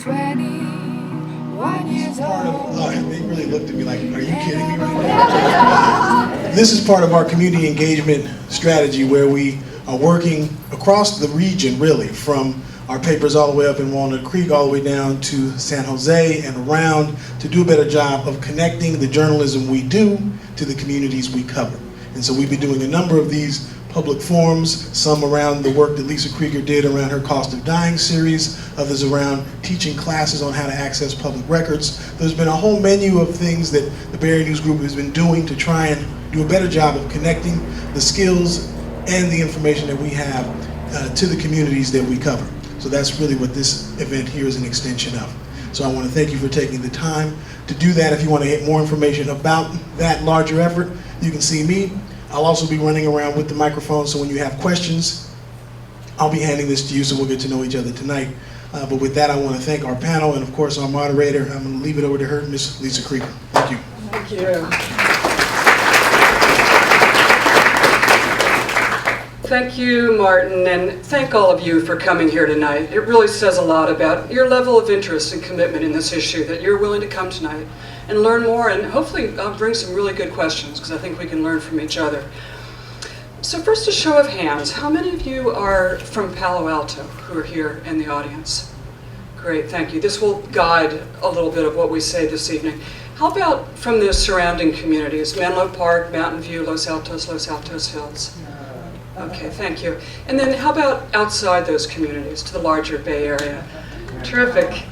21 years old. They really looked at me like, are you kidding me right now? This is part of our community engagement strategy where we are working across the region, really, from our papers all the way up in Walnut Creek, all the way down to San Jose and around, to do a better job of connecting the journalism we do to the communities we cover. And so we've been doing a number of these public forums, some around the work that Lisa Krieger did around her Cost of Dying series, others around teaching classes on how to access public records. There's been a whole menu of things that the Bay Area News Group has been doing to try and do a better job of connecting the skills and the information that we have to the communities that we cover. So that's really what this event here is an extension of. So I want to thank you for taking the time to do that. If you want to get more information about that larger effort, you can see me. I'll also be running around with the microphone, so when you have questions, I'll be handing this to you, so we'll get to know each other tonight. But with that, I want to thank our panel and, of course, our moderator. I'm going to leave it over to her, Ms. Lisa Krieger. Thank you. Thank you. Thank you, Martin, and thank all of you for coming here tonight. It really says a lot about your level of interest and commitment in this issue, that you're willing to come tonight and learn more, and hopefully bring some really good questions, because I think we can learn from each other. So first, a show of hands. How many of you are from Palo Alto who are here in the audience? Great, thank you. This will guide a little bit of what we say this evening. How about from the surrounding communities? Menlo Park, Mountain View, Los Altos Hills? Okay, thank you. And then how about outside those communities, to the larger Bay Area? Terrific.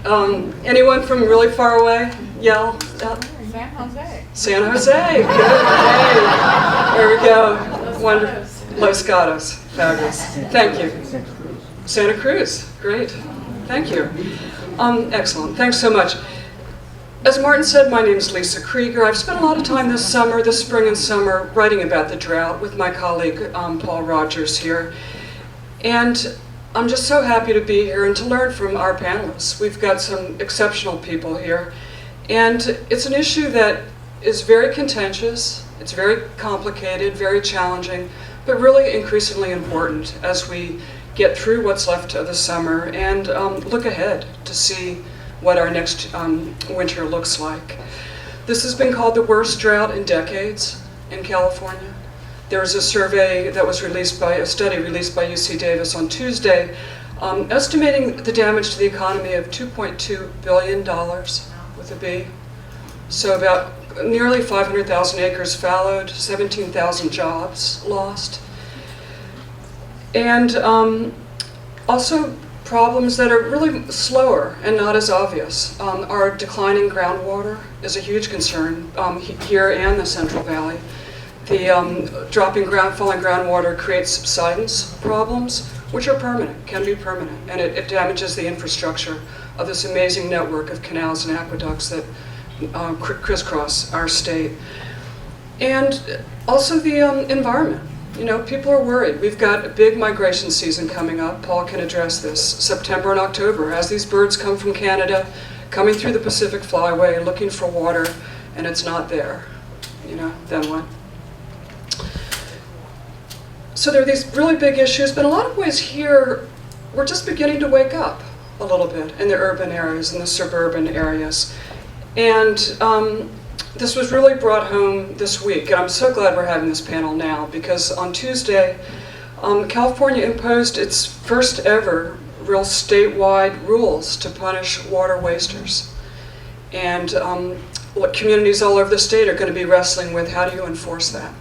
Anyone from really far away? Yell out. San Jose. San Jose, good. Hey. There we go. Wonderful. Los Gatos, fabulous. Thank you. Santa Cruz, great. Thank you. Excellent, thanks so much. As Martin said, my name is Lisa Krieger. I've spent a lot of time this spring and summer, writing about the drought with my colleague Paul Rogers here. And I'm just so happy to be here and to learn from our panelists. We've got some exceptional people here. And it's an issue that is very contentious, it's very complicated, very challenging, but really increasingly important as we get through what's left of the summer and look ahead to see what our next winter looks like. This has been called the worst drought in decades in California. There was a survey that was released by, a study released by UC Davis on Tuesday, estimating the damage to the economy of $2.2 billion with a B. So about nearly 500,000 acres fallowed, 17,000 jobs lost. And also problems that are really slower and not as obvious. Our declining groundwater is a huge concern here and the Central Valley. The falling groundwater creates subsidence problems, which are permanent, can be permanent, and it damages the infrastructure of this amazing network of canals and aqueducts that crisscross our state. And also the environment. You know, people are worried. We've got a big migration season coming up. Paul can address this. September and October, as these birds come from Canada, coming through the Pacific Flyway, looking for water, and it's not there. You know, then what? So there are these really big issues, but in a lot of ways here, we're just beginning to wake up a little bit in the urban areas and the suburban areas. And this was really brought home this week, and I'm so glad we're having this panel now, because on Tuesday, California imposed its first ever real statewide rules to punish water wasters. And communities all over the state are going to be wrestling with, how do you enforce that?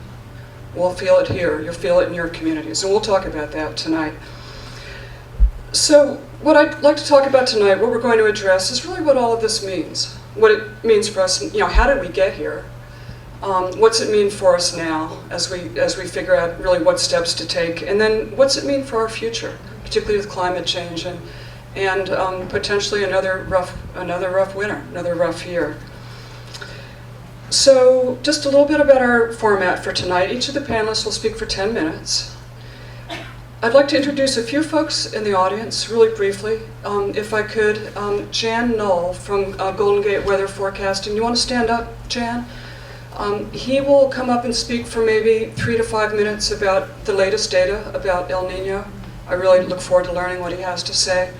We'll feel it here, you'll feel it in your communities, and we'll talk about that tonight. So what I'd like to talk about tonight, what we're going to address, is really what all of this means. What it means for us, you know, how did we get here? What's it mean for us now as we figure out really what steps to take? And then what's it mean for our future, particularly with climate change and potentially another rough winter, another rough year. So just a little bit about our format for tonight. Each of the panelists will speak for 10 minutes. I'd like to introduce a few folks in the audience really briefly. If I could, Jan Knoll from Golden Gate Weather Forecasting. You want to stand up, Jan? He will come up and speak for maybe 3 to 5 minutes about the latest data about El Nino. I really look forward to learning what he has to say.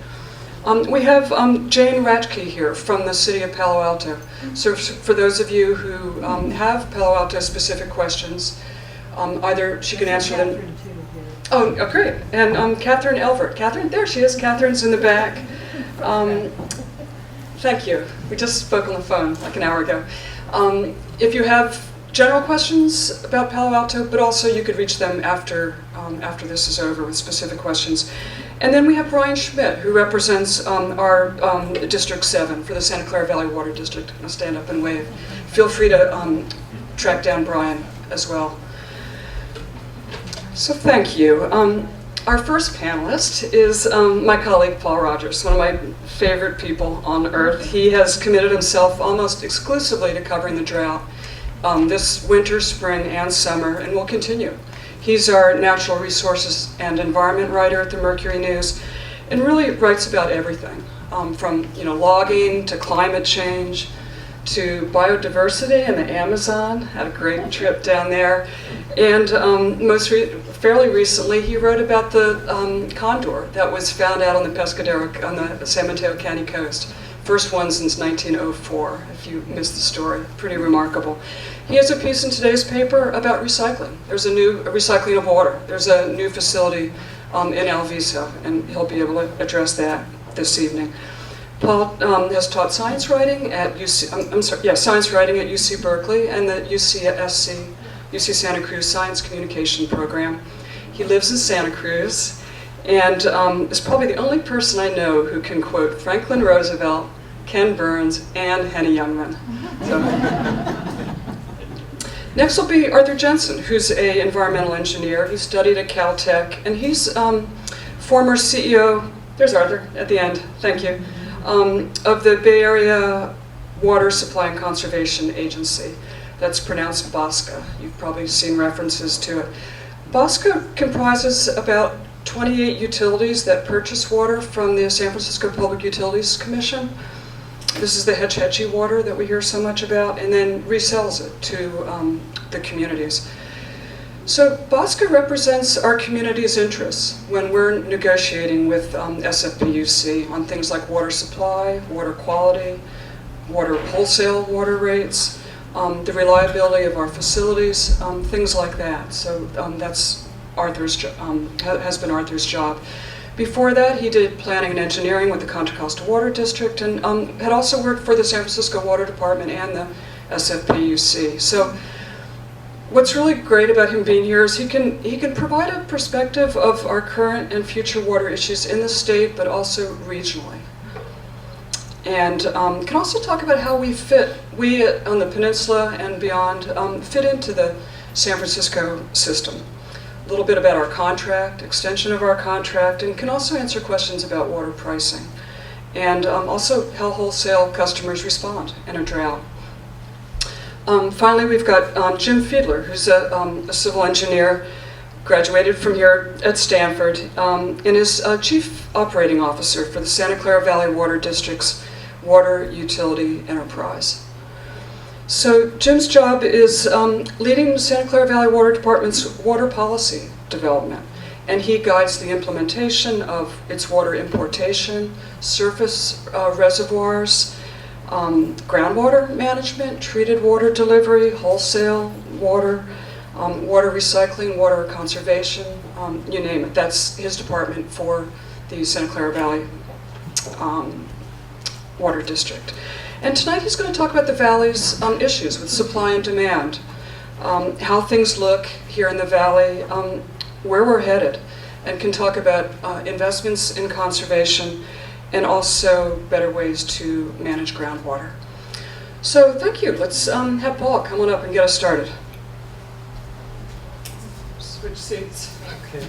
We have Jane Ratke here from the city of Palo Alto. So for those of you who have Palo Alto specific questions, either she can answer them. Oh, great. And Catherine Elvert. Catherine, there she is. Catherine's in the back. Thank you. We just spoke on the phone like an hour ago. If you have general questions about Palo Alto, but also you could reach them after this is over with specific questions. And then we have Brian Schmidt, who represents our District 7 for the Santa Clara Valley Water District. I'll stand up and wave. Feel free to track down Brian as well. So thank you. Our first panelist is my colleague Paul Rogers, one of my favorite people on earth. He has committed himself almost exclusively to covering the drought this winter, spring, and summer, and will continue. He's our natural resources and environment writer at the Mercury News, and really writes about everything, from logging to climate change to biodiversity in the Amazon. Had a great trip down there, and fairly recently he wrote about the condor that was found out on the Pescadero on the San Mateo County coast. First one since 1904, if you missed the story. Pretty remarkable. He has a piece in today's paper about recycling. There's a new recycling of water. There's a new facility in El Viso, and he'll be able to address that this evening. Paul has taught science writing at science writing at UC Berkeley and the UC Santa Cruz Science Communication Program. He lives in Santa Cruz, and is probably the only person I know who can quote Franklin Roosevelt, Ken Burns, and Henny Youngman. So. Next will be Arthur Jensen, who's an environmental engineer. He studied at Caltech, and he's former CEO, there's Arthur at the end, thank you, of the Bay Area Water Supply and Conservation Agency. That's pronounced BOSCA. You've probably seen references to it. BOSCA comprises about 28 utilities that purchase water from the San Francisco Public Utilities Commission. This is the Hetch Hetchy water that we hear so much about, and then resells it to the communities. So BOSCA represents our community's interests when we're negotiating with SFPUC on things like water supply, water quality, wholesale water rates, the reliability of our facilities, things like that. So that's has been Arthur's job. Before that, he did planning and engineering with the Contra Costa Water District, and had also worked for the San Francisco Water Department and the SFPUC. So what's really great about him being here is he can provide a perspective of our current and future water issues in the state, but also regionally. And can also talk about how we on the peninsula and beyond, fit into the San Francisco system. A little bit about our contract, extension of our contract, and can also answer questions about water pricing. And also how wholesale customers respond in a drought. Finally, we've got Jim Fiedler, who's a civil engineer, graduated from here at Stanford, and is Chief Operating Officer for the Santa Clara Valley Water District's Water Utility Enterprise. So Jim's job is leading the Santa Clara Valley Water Department's water policy development, and he guides the implementation of its water importation, surface reservoirs, groundwater management, treated water delivery, wholesale water, water recycling, water conservation, you name it. That's his department for the Santa Clara Valley Water District. And tonight he's going to talk about the Valley's issues with supply and demand, how things look here in the Valley, where we're headed, and can talk about investments in conservation and also better ways to manage groundwater. So thank you. Let's have Paul come on up and get us started. Switch seats. Okay.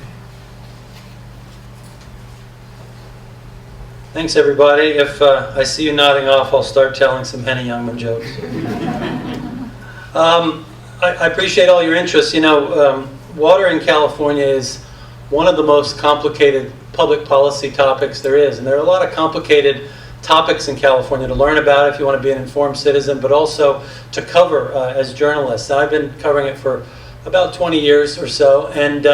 Thanks, everybody. If I see you nodding off, I'll start telling some Henny Youngman jokes. I appreciate all your interest. You know, water in California is one of the most complicated public policy topics there is. And there are a lot of complicated topics in California to learn about if you want to be an informed citizen, but also to cover as journalists. I've been covering it for about 20 years or so. And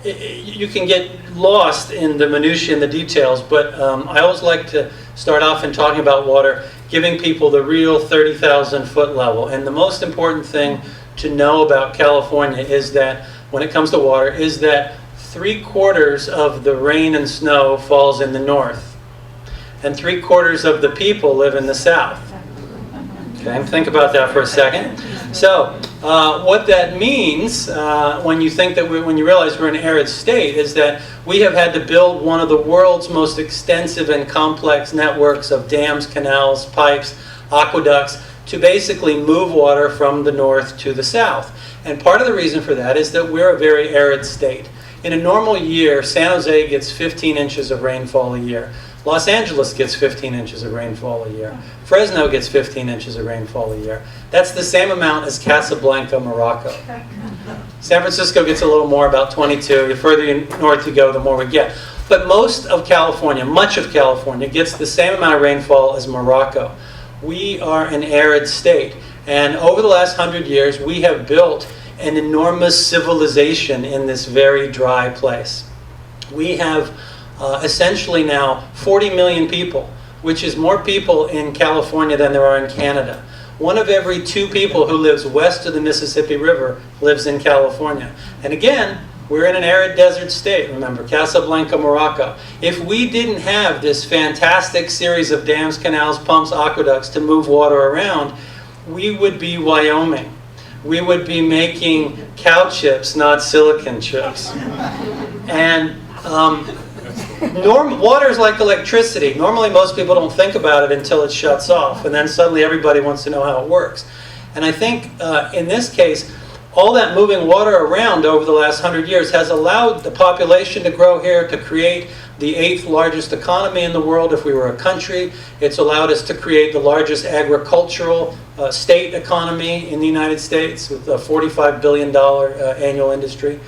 you can get lost in the minutiae and the details, but I always like to start off in talking about water, giving people the real 30,000 foot level. And the most important thing to know about California is that when it comes to water is that 3/4 of the rain and snow falls in the north, and 3/4 of the people live in the south. Okay, think about that for a second. So, what that means when you realize we're an arid state is that we have had to build one of the world's most extensive and complex networks of dams, canals, pipes, aqueducts to basically move water from the north to the south. And part of the reason for that is that we're a very arid state. In a normal year, San Jose gets 15 inches of rainfall a year. Los Angeles gets 15 inches of rainfall a year. Fresno gets 15 inches of rainfall a year. That's the same amount as Casablanca, Morocco. San Francisco gets a little more, about 22. The further north you go, the more we get. But most of California, much of California, gets the same amount of rainfall as Morocco. We are an arid state. And over the last 100 years, we have built an enormous civilization in this very dry place. We have essentially now 40 million people, which is more people in California than there are in Canada. 1 of every 2 people who lives west of the Mississippi River lives in California. And again, we're in an arid desert state, remember, Casablanca, Morocco. If we didn't have this fantastic series of dams, canals, pumps, aqueducts to move water around, we would be Wyoming. We would be making cow chips, not silicon chips. And water is like electricity. Normally most people don't think about it until it shuts off, and then suddenly everybody wants to know how it works. And I think in this case, all that moving water around over the last 100 years has allowed the population to grow here, to create the 8th largest economy in the world if we were a country. It's allowed us to create the largest agricultural state economy in the United States with a $45 billion annual industry.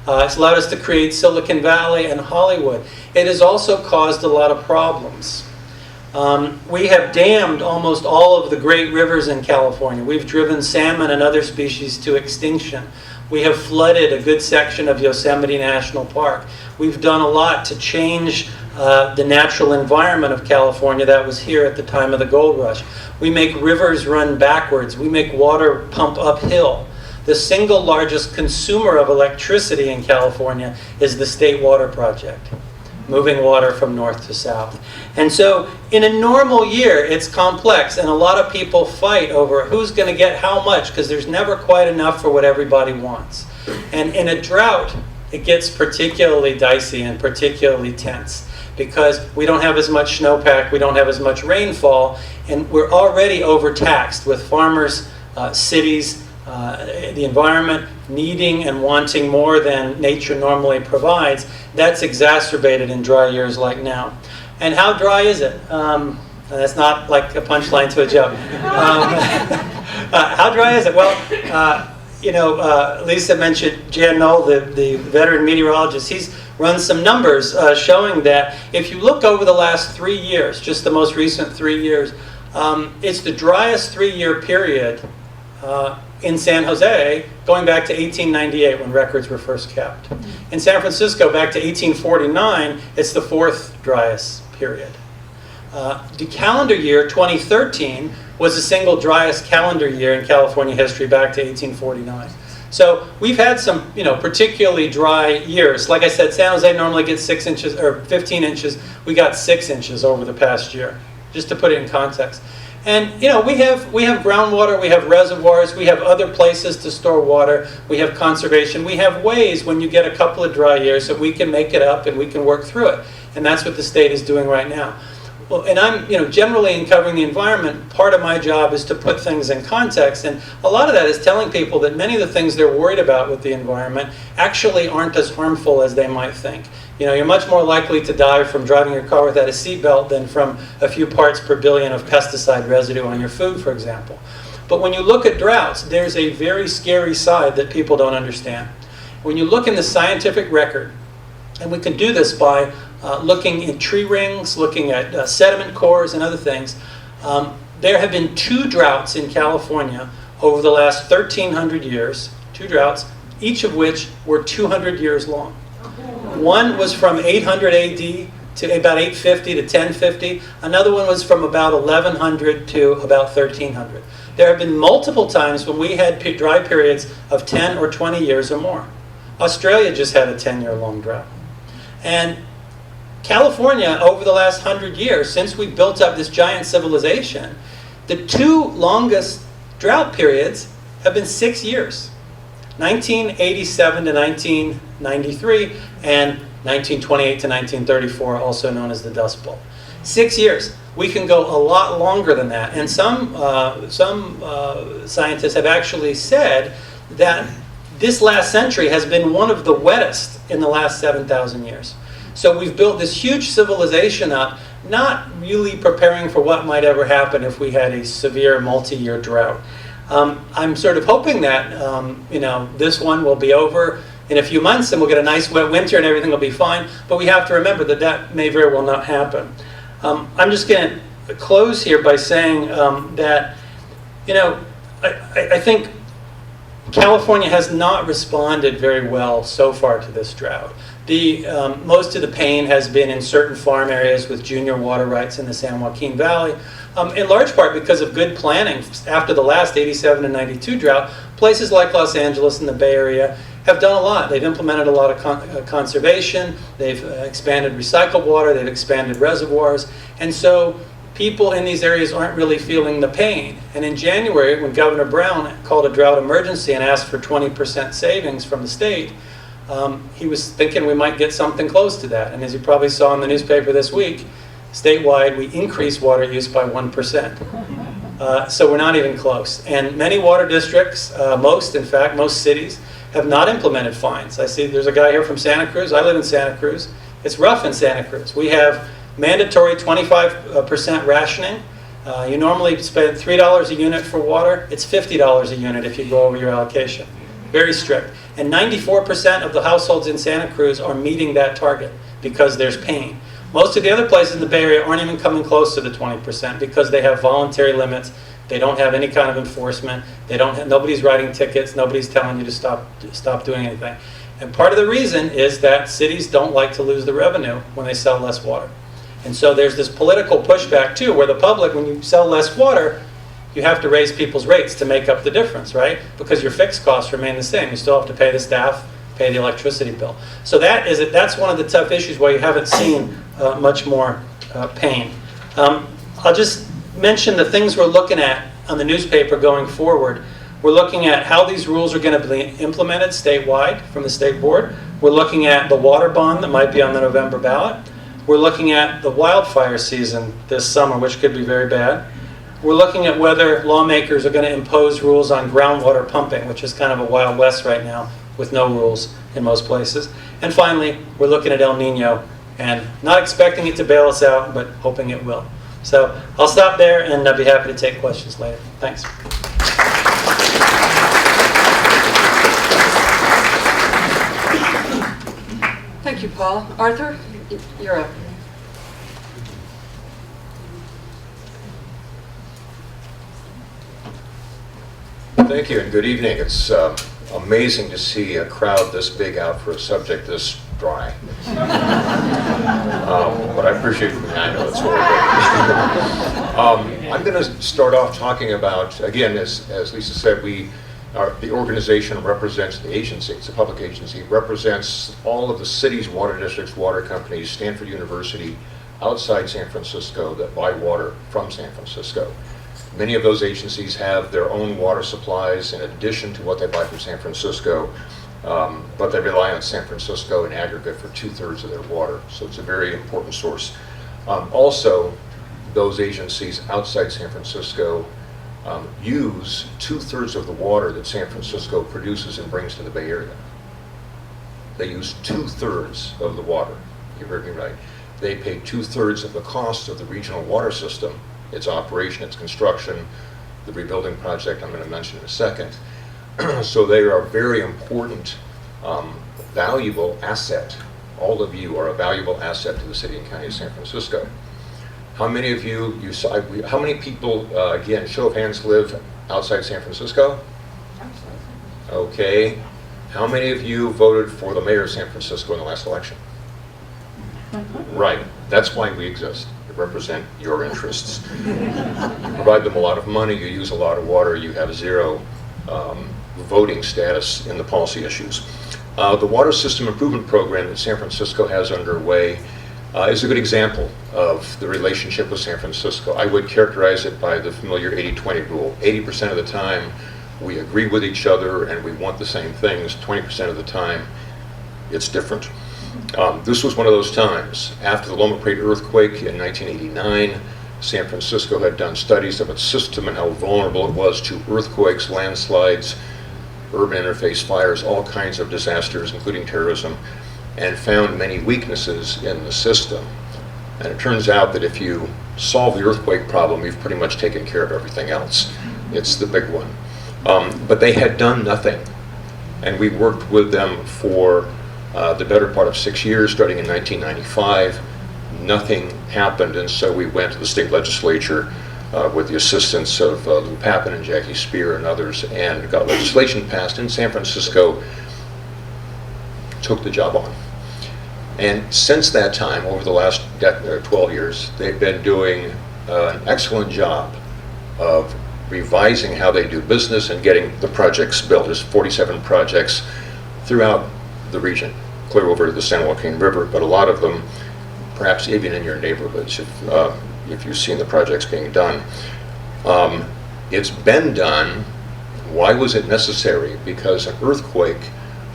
It's allowed us to create Silicon Valley and Hollywood. It has also caused a lot of problems. We have dammed almost all of the great rivers in California. We've driven salmon and other species to extinction. We have flooded a good section of Yosemite National Park. We've done a lot to change the natural environment of California that was here at the time of the gold rush. We make rivers run backwards. We make water pump uphill. The single largest consumer of electricity in California is the State Water Project, moving water from north to south. And so in a normal year, it's complex, and a lot of people fight over who's going to get how much, because there's never quite enough for what everybody wants. And in a drought, it gets particularly dicey and particularly tense, because we don't have as much snowpack, we don't have as much rainfall, and we're already overtaxed with farmers, cities, the environment needing and wanting more than nature normally provides. That's exacerbated in dry years like now. And how dry is it? That's not like a punchline to a joke. How dry is it? Well, Lisa mentioned Jan Knoll, the veteran meteorologist. He's run some numbers showing that if you look over the last 3 years, just the most recent 3 years, it's the driest 3-year period in San Jose, going back to 1898 when records were first kept. In San Francisco, back to 1849, it's the 4th driest period. The calendar year 2013 was the single driest calendar year in California history back to 1849. So we've had some, particularly dry years. Like I said, San Jose normally gets 6 inches or 15 inches. We got 6 inches over the past year, just to put it in context. And we have groundwater, we have reservoirs, we have other places to store water, we have conservation, we have ways when you get a couple of dry years that we can make it up and we can work through it. And that's what the state is doing right now. Well, and I'm, generally in covering the environment, part of my job is to put things in context, and a lot of that is telling people that many of the things they're worried about with the environment actually aren't as harmful as they might think. You're much more likely to die from driving your car without a seatbelt than from a few parts per billion of pesticide residue on your food, for example. But when you look at droughts, there's a very scary side that people don't understand. When you look in the scientific record, and we can do this by looking at tree rings, looking at sediment cores and other things, there have been 2 droughts in California over the last 1,300 years, 2 droughts, each of which were 200 years long. One was from 800 AD to about 850 to 1050. Another one was from about 1100 to about 1300. There have been multiple times when we had dry periods of 10 or 20 years or more. Australia just had a 10-year-long drought. And California, over the last 100 years, since we built up this giant civilization, the two longest drought periods have been 6 years. 1987 to 1993 and 1928 to 1934, also known as the Dust Bowl. 6 years. We can go a lot longer than that. And some scientists have actually said that this last century has been one of the wettest in the last 7,000 years. So we've built this huge civilization up, not really preparing for what might ever happen if we had a severe multi-year drought. I'm sort of hoping that this one will be over in a few months and we'll get a nice wet winter and everything will be fine. But we have to remember that that may very well not happen. I'm just going to close here by saying that, I think California has not responded very well so far to this drought. Most of the pain has been in certain farm areas with junior water rights in the San Joaquin Valley, in large part because of good planning. After the last 87 and 92 drought, places like Los Angeles and the Bay Area have done a lot. They've implemented a lot of conservation, they've expanded recycled water, they've expanded reservoirs, and so people in these areas aren't really feeling the pain. And in January, when Governor Brown called a drought emergency and asked for 20% savings from the state, he was thinking we might get something close to that. And as you probably saw in the newspaper this week, statewide we increased water use by 1%. So we're not even close. And many water districts, most cities, have not implemented fines. I see there's a guy here from Santa Cruz. I live in Santa Cruz. It's rough in Santa Cruz. We have mandatory 25% rationing. You normally spend $3 a unit for water. It's $50 a unit if you go over your allocation. Very strict. And 94% of the households in Santa Cruz are meeting that target because there's pain. Most of the other places in the Bay Area aren't even coming close to the 20% because they have voluntary limits. They don't have any kind of enforcement. Nobody's writing tickets. Nobody's telling you to stop doing anything. And part of the reason is that cities don't like to lose the revenue when they sell less water. And so there's this political pushback too, where the public, when you sell less water, you have to raise people's rates to make up the difference, right? Because your fixed costs remain the same. You still have to pay the staff, pay the electricity bill. So that's one of the tough issues why you haven't seen much more pain. I'll just mention the things we're looking at on the newspaper going forward. We're looking at how these rules are going to be implemented statewide from the state board. We're looking at the water bond that might be on the November ballot. We're looking at the wildfire season this summer, which could be very bad. We're looking at whether lawmakers are going to impose rules on groundwater pumping, which is kind of a Wild West right now with no rules in most places. And finally, we're looking at El Nino and not expecting it to bail us out, but hoping it will. So I'll stop there and I'll be happy to take questions later. Thanks. Thank you, Paul. Arthur, you're up. Thank you and good evening. It's amazing to see a crowd this big out for a subject this dry. But I appreciate it. I know it's horrible. I'm going to start off talking about, again, as Lisa said, the organization represents the agency. It's a public agency. It represents all of the cities, water districts, water companies, Stanford University, outside San Francisco that buy water from San Francisco. Many of those agencies have their own water supplies in addition to what they buy from San Francisco, but they rely on San Francisco in aggregate for 2/3 of their water, so it's a very important source. Also, those agencies outside San Francisco use 2/3 of the water that San Francisco produces and brings to the Bay Area. They use 2/3 of the water. You heard me right. They pay 2/3 of the cost of the regional water system, its operation, its construction, the rebuilding project I'm going to mention in a second. So they are a very important, valuable asset. All of you are a valuable asset to the city and county of San Francisco. How many of how many people, again, show of hands, live outside San Francisco? Okay. How many of you voted for the mayor of San Francisco in the last election? Right. That's why we exist, to represent your interests. You provide them a lot of money, you use a lot of water, you have zero voting status in the policy issues. The Water System Improvement Program that San Francisco has underway is a good example of the relationship with San Francisco. I would characterize it by the familiar 80-20 rule. 80% of the time we agree with each other and we want the same things. 20% of the time it's different. This was one of those times. After the Loma Prieta earthquake in 1989, San Francisco had done studies of its system and how vulnerable it was to earthquakes, landslides, urban interface fires, all kinds of disasters, including terrorism, and found many weaknesses in the system. And it turns out that if you solve the earthquake problem, you've pretty much taken care of everything else. It's the big one. But they had done nothing. And we worked with them for the better part of 6 years, starting in 1995. Nothing happened, and so we went to the state legislature with the assistance of Lou Papin and Jackie Spear and others, and got legislation passed in San Francisco, took the job on. And since that time, over the last 12 years, they've been doing an excellent job of revising how they do business and getting the projects built. There's 47 projects throughout the region, clear over to the San Joaquin River, but a lot of them perhaps even in your neighborhoods if you've seen the projects being done. It's been done. Why was it necessary? Because an earthquake,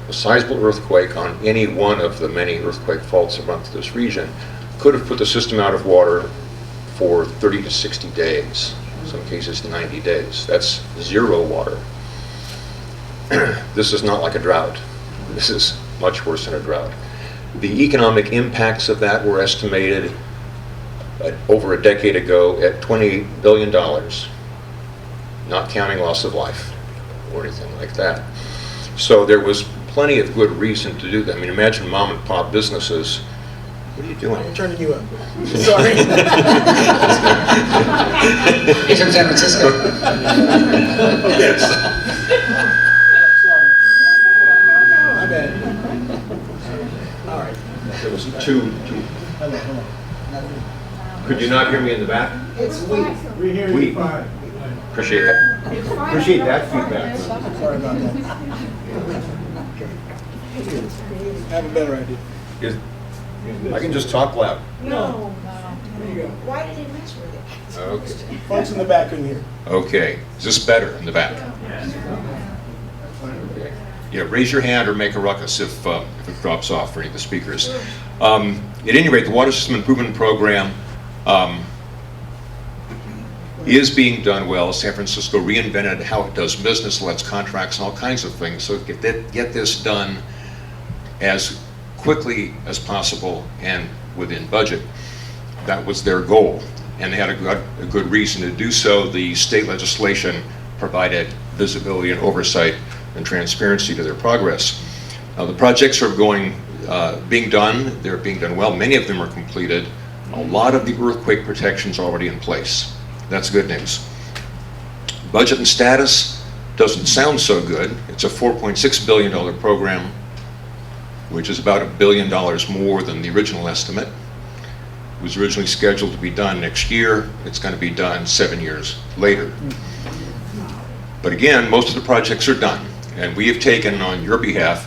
a sizable earthquake on any one of the many earthquake faults that run through this region, could have put the system out of water for 30 to 60 days, in some cases 90 days. That's zero water. This is not like a drought. This is much worse than a drought. The economic impacts of that were estimated over a decade ago at $28 billion, not counting loss of life or anything like that. So there was plenty of good reason to do that. I mean, imagine mom and pop businesses. What are you doing? I'm turning you up. Sorry. He's from San Francisco. Yes. Sorry. My bad. All right. There was two. Could you not hear me in the back? It's we. We hear We. you fine. Appreciate that. Appreciate that feedback. Sorry about that. I have a better idea. I can just talk loud. No. There you go. Why did he mess with it? Okay. Folks in the back couldn't hear. Okay. Is this better in the back? Okay. Yeah, raise your hand or make a ruckus if it drops off for any of the speakers. At any rate, the Water System Improvement Program is being done well. San Francisco reinvented how it does business, lets contracts and all kinds of things. So get this done as quickly as possible and within budget. That was their goal, and they had a good reason to do so. The state legislation provided visibility and oversight and transparency to their progress. The projects are being done. They're being done well. Many of them are completed. A lot of the earthquake protections are already in place. That's good news. Budget and status doesn't sound so good. It's a $4.6 billion program, which is about $1 billion more than the original estimate. It was originally scheduled to be done next year. It's going to be done 7 years later. But again, most of the projects are done, and we have taken on your behalf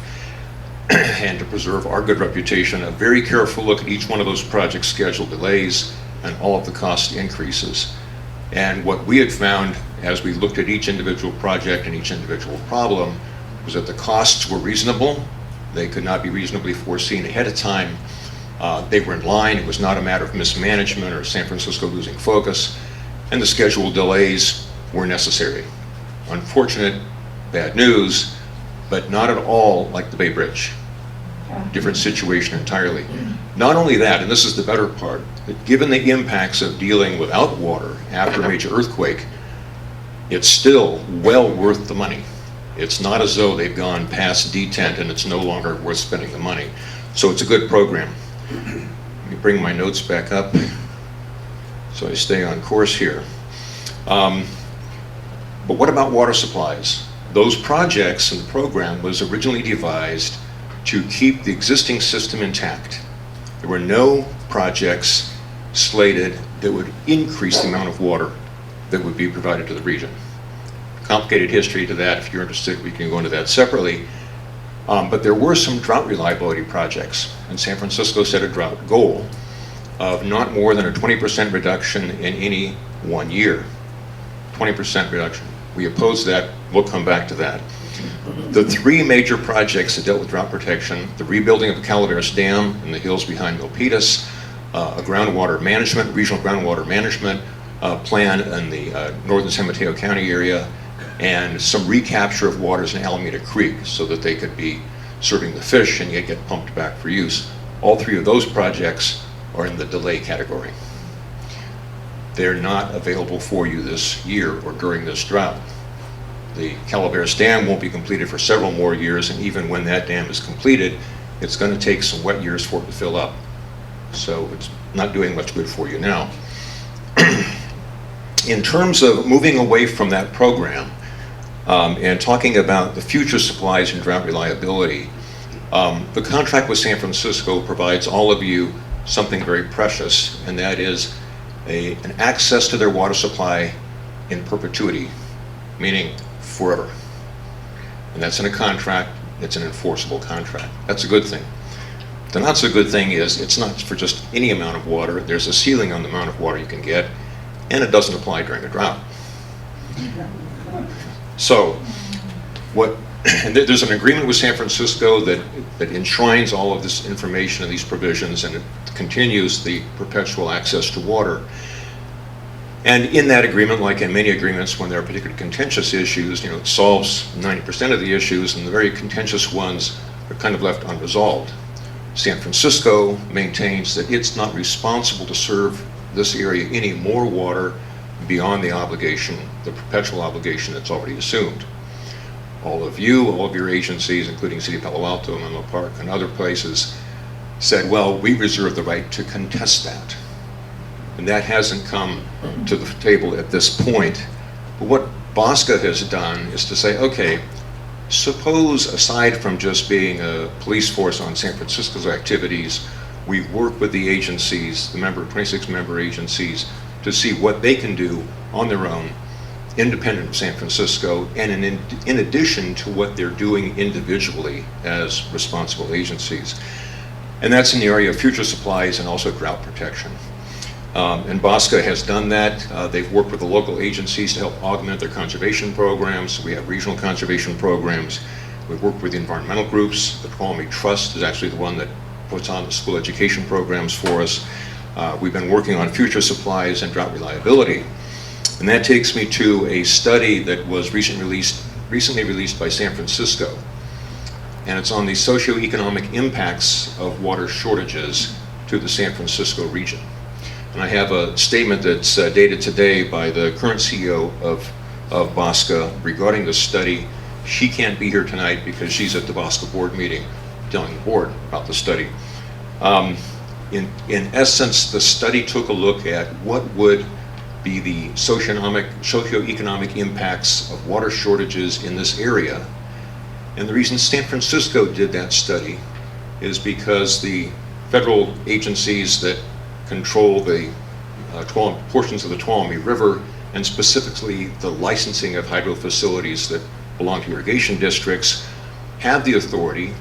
and to preserve our good reputation, a very careful look at each one of those project schedule delays and all of the cost increases. And what we had found as we looked at each individual project and each individual problem was that the costs were reasonable. They could not be reasonably foreseen ahead of time. They were in line. It was not a matter of mismanagement or San Francisco losing focus, and the schedule delays were necessary. Unfortunate, bad news, but not at all like the Bay Bridge. Different situation entirely. Not only that, and this is the better part, that given the impacts of dealing without water after a major earthquake, it's still well worth the money. It's not as though they've gone past detent and it's no longer worth spending the money. So it's a good program. Let me bring my notes back up so I stay on course here. But what about water supplies? Those projects in the program was originally devised to keep the existing system intact. There were no projects slated that would increase the amount of water that would be provided to the region. Complicated history to that. If you're interested, we can go into that separately. But there were some drought reliability projects, and San Francisco set a drought goal of not more than a 20% reduction in any 1 year. 20% reduction. We opposed that. We'll come back to that. The three major projects that dealt with drought protection: the rebuilding of the Calaveras Dam in the hills behind Milpitas, a groundwater management, regional groundwater management plan in the northern San Mateo County area, and some recapture of waters in Alameda Creek so that they could be serving the fish and yet get pumped back for use. All three of those projects are in the delay category. They're not available for you this year or during this drought. The Calaveras Dam won't be completed for several more years, and even when that dam is completed, it's going to take some wet years for it to fill up. So it's not doing much good for you now. In terms of moving away from that program and talking about the future supplies and drought reliability, the contract with San Francisco provides all of you something very precious, and that is an access to their water supply in perpetuity, meaning forever. And that's in a contract. It's an enforceable contract. That's a good thing. The not so good thing is it's not for just any amount of water. There's a ceiling on the amount of water you can get, and it doesn't apply during a drought. So and there's an agreement with San Francisco that enshrines all of this information and these provisions, and it continues the perpetual access to water. And in that agreement, like in many agreements, when there are particularly contentious issues, it solves 90% of the issues, and the very contentious ones are kind of left unresolved. San Francisco maintains that it's not responsible to serve this area any more water beyond the obligation, the perpetual obligation that's already assumed. All of your agencies, including City of Palo Alto, Menlo Park, and other places, said, well, we reserve the right to contest that. And that hasn't come to the table at this point. But what BOSCA has done is to say, okay, suppose aside from just being a police force on San Francisco's activities, we work with the agencies, the 26 member agencies, to see what they can do on their own, independent of San Francisco, and in addition to what they're doing individually as responsible agencies. And that's in the area of future supplies and also drought protection. And BOSCA has done that. They've worked with the local agencies to help augment their conservation programs. We have regional conservation programs. We've worked with the environmental groups. The Tuolumne Trust is actually the one that puts on the school education programs for us. We've been working on future supplies and drought reliability. And that takes me to a study that was recently released by San Francisco. And it's on the socioeconomic impacts of water shortages to the San Francisco region. And I have a statement that's dated today by the current CEO of BOSCA regarding this study. She can't be here tonight because she's at the BOSCA board meeting telling the board about the study. In essence, the study took a look at what would be the socioeconomic impacts of water shortages in this area. And the reason San Francisco did that study is because the federal agencies that control the portions of the Tuolumne River, and specifically the licensing of hydro facilities that belong to irrigation districts, have the authority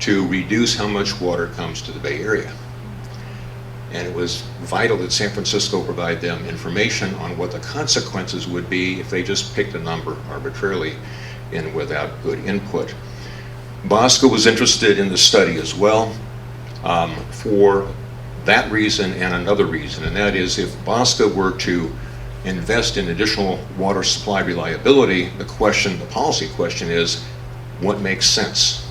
to reduce how much water comes to the Bay Area. And it was vital that San Francisco provide them information on what the consequences would be if they just picked a number arbitrarily and without good input. BOSCA was interested in the study as well for that reason and another reason, and that is if BOSCA were to invest in additional water supply reliability, the policy question is, what makes sense?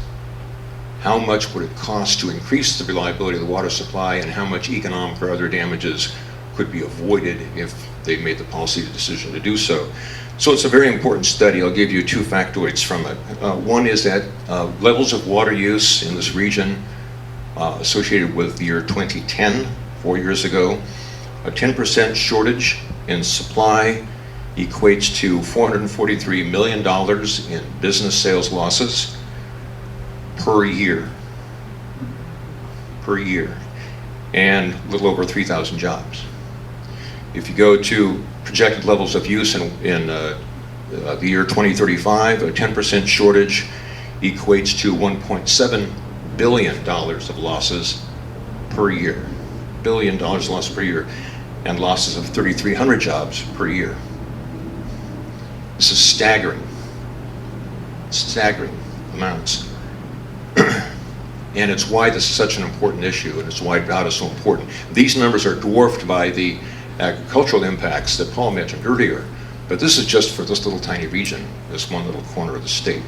How much would it cost to increase the reliability of the water supply, and how much economic or other damages could be avoided if they made the policy decision to do so? So it's a very important study. I'll give you two factoids from it. One is that levels of water use in this region associated with the year 2010, 4 years ago, a 10% shortage in supply equates to $443 million in business sales losses per year. and a little over 3,000 jobs. If you go to projected levels of use in the year 2035, a 10% shortage equates to $1.7 billion of losses per year. $1 billion lost per year, and losses of 3,300 jobs per year. This is staggering amounts. And it's why this is such an important issue, and it's why drought is so important. These numbers are dwarfed by the agricultural impacts that Paul mentioned earlier, but this is just for this little tiny region, this one little corner of the state.